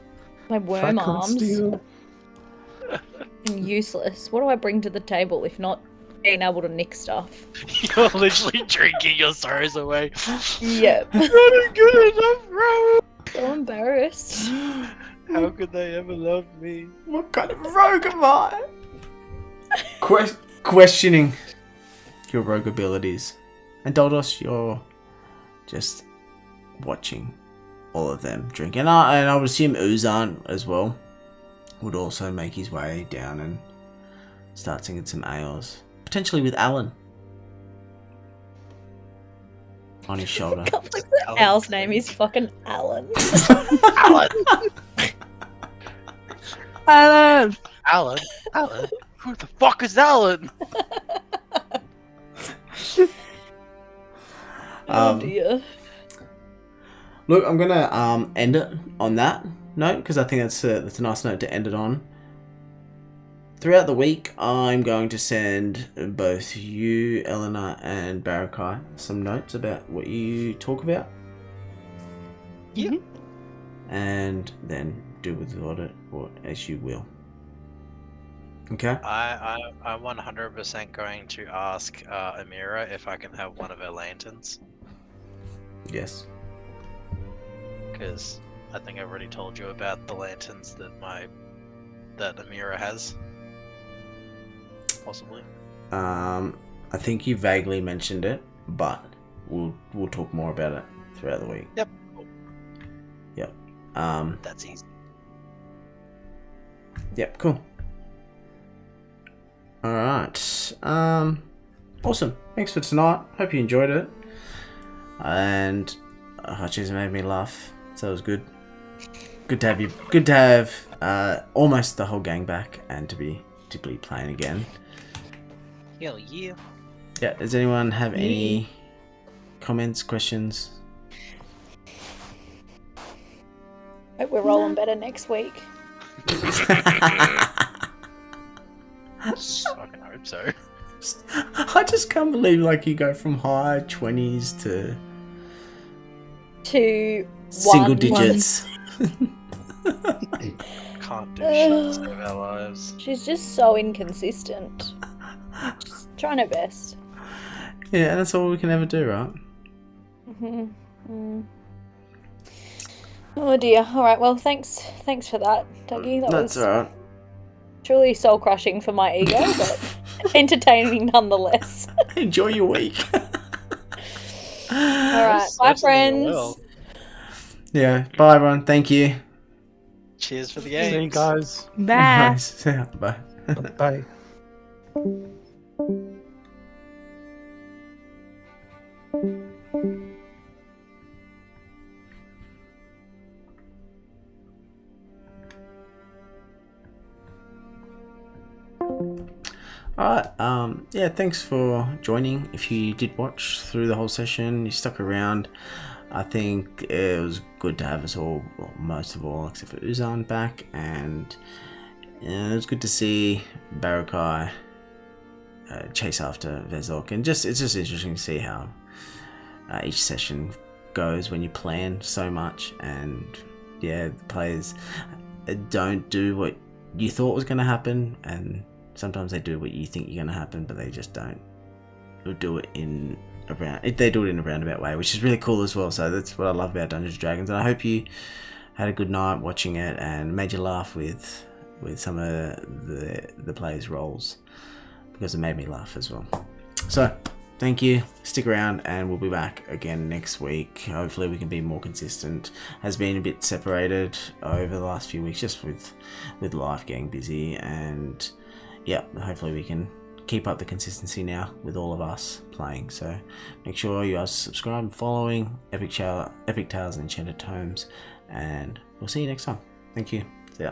My If I worm couldn't arms. steal- I'm useless. What do I bring to the table if not being able to nick stuff? You're literally drinking your sorrows away. Yep. Not good enough, bro. So embarrassed. How could they ever love me? What kind of rogue am I? Questioning your rogue abilities. And Doldos, you're just watching all of them drink. And I would assume Uzan as well would also make his way down and start singing some ales. Potentially with Alan on his shoulder. Al's name is fucking Alan. Alan! Alan! Alan? Alan? Who the fuck is Alan? Oh dear. Look, I'm gonna end it on that note because I think that's a nice note to end it on. Throughout the week, I'm going to send both you, Eleanor, and Barraki some notes about what you talk about. Yeah. And then do with it or as you will. Okay? I'm 100% going to ask Amira if I can have one of her lanterns, Yes. because I think I've already told you about the lanterns that Amira has. Possibly. I think you vaguely mentioned it, but we'll talk more about it throughout the week. Yep. Yep. That's easy. Yep, cool. Alright. Awesome. Thanks for tonight. Hope you enjoyed it. And Hutchins made me laugh, so it was good. Good to have almost the whole gang back and to be playing again. Hell yeah. Yeah, does anyone have any comments, questions? Hope we're rolling better next week. I can hope so. I just can't believe like you go from high 20s to To single one. digits. Can't do shit to save our lives. She's just so inconsistent. Just trying her best. Yeah, and that's all we can ever do, right? Oh dear. All right. Well, thanks for that, Dougie. That That's was alright. truly soul crushing for my ego, but entertaining nonetheless. Enjoy your week. All right. Bye, friends. Well, Yeah, bye everyone. Thank you. cheers for the See you games. guys. Bye. Nice. Bye. Bye. Alright, yeah, thanks for joining. If you did watch through the whole session, you stuck around, I think it was good to have us all, well, most of all, except for Uzan back, and it was good to see Barraki chase after Vezok, and it's just interesting to see how each session goes when you plan so much, and yeah, the players don't do what you thought was going to happen, and sometimes they do what you think you're going to happen, but they just don't. They'll do it in around. They do it in a roundabout way, which is really cool as well. So that's what I love about Dungeons and Dragons. And I hope you had a good night watching it and made you laugh with some of the players' roles, because it made me laugh as well. So thank you. Stick around, and we'll be back again next week. Hopefully we can be more consistent. Has been a bit separated over the last few weeks, just with life getting busy, and yeah, hopefully we can keep up the consistency now with all of us playing. So make sure you are subscribed and following Epic Tales and Enchanted Tomes, and we'll see you next time. Thank you. See ya.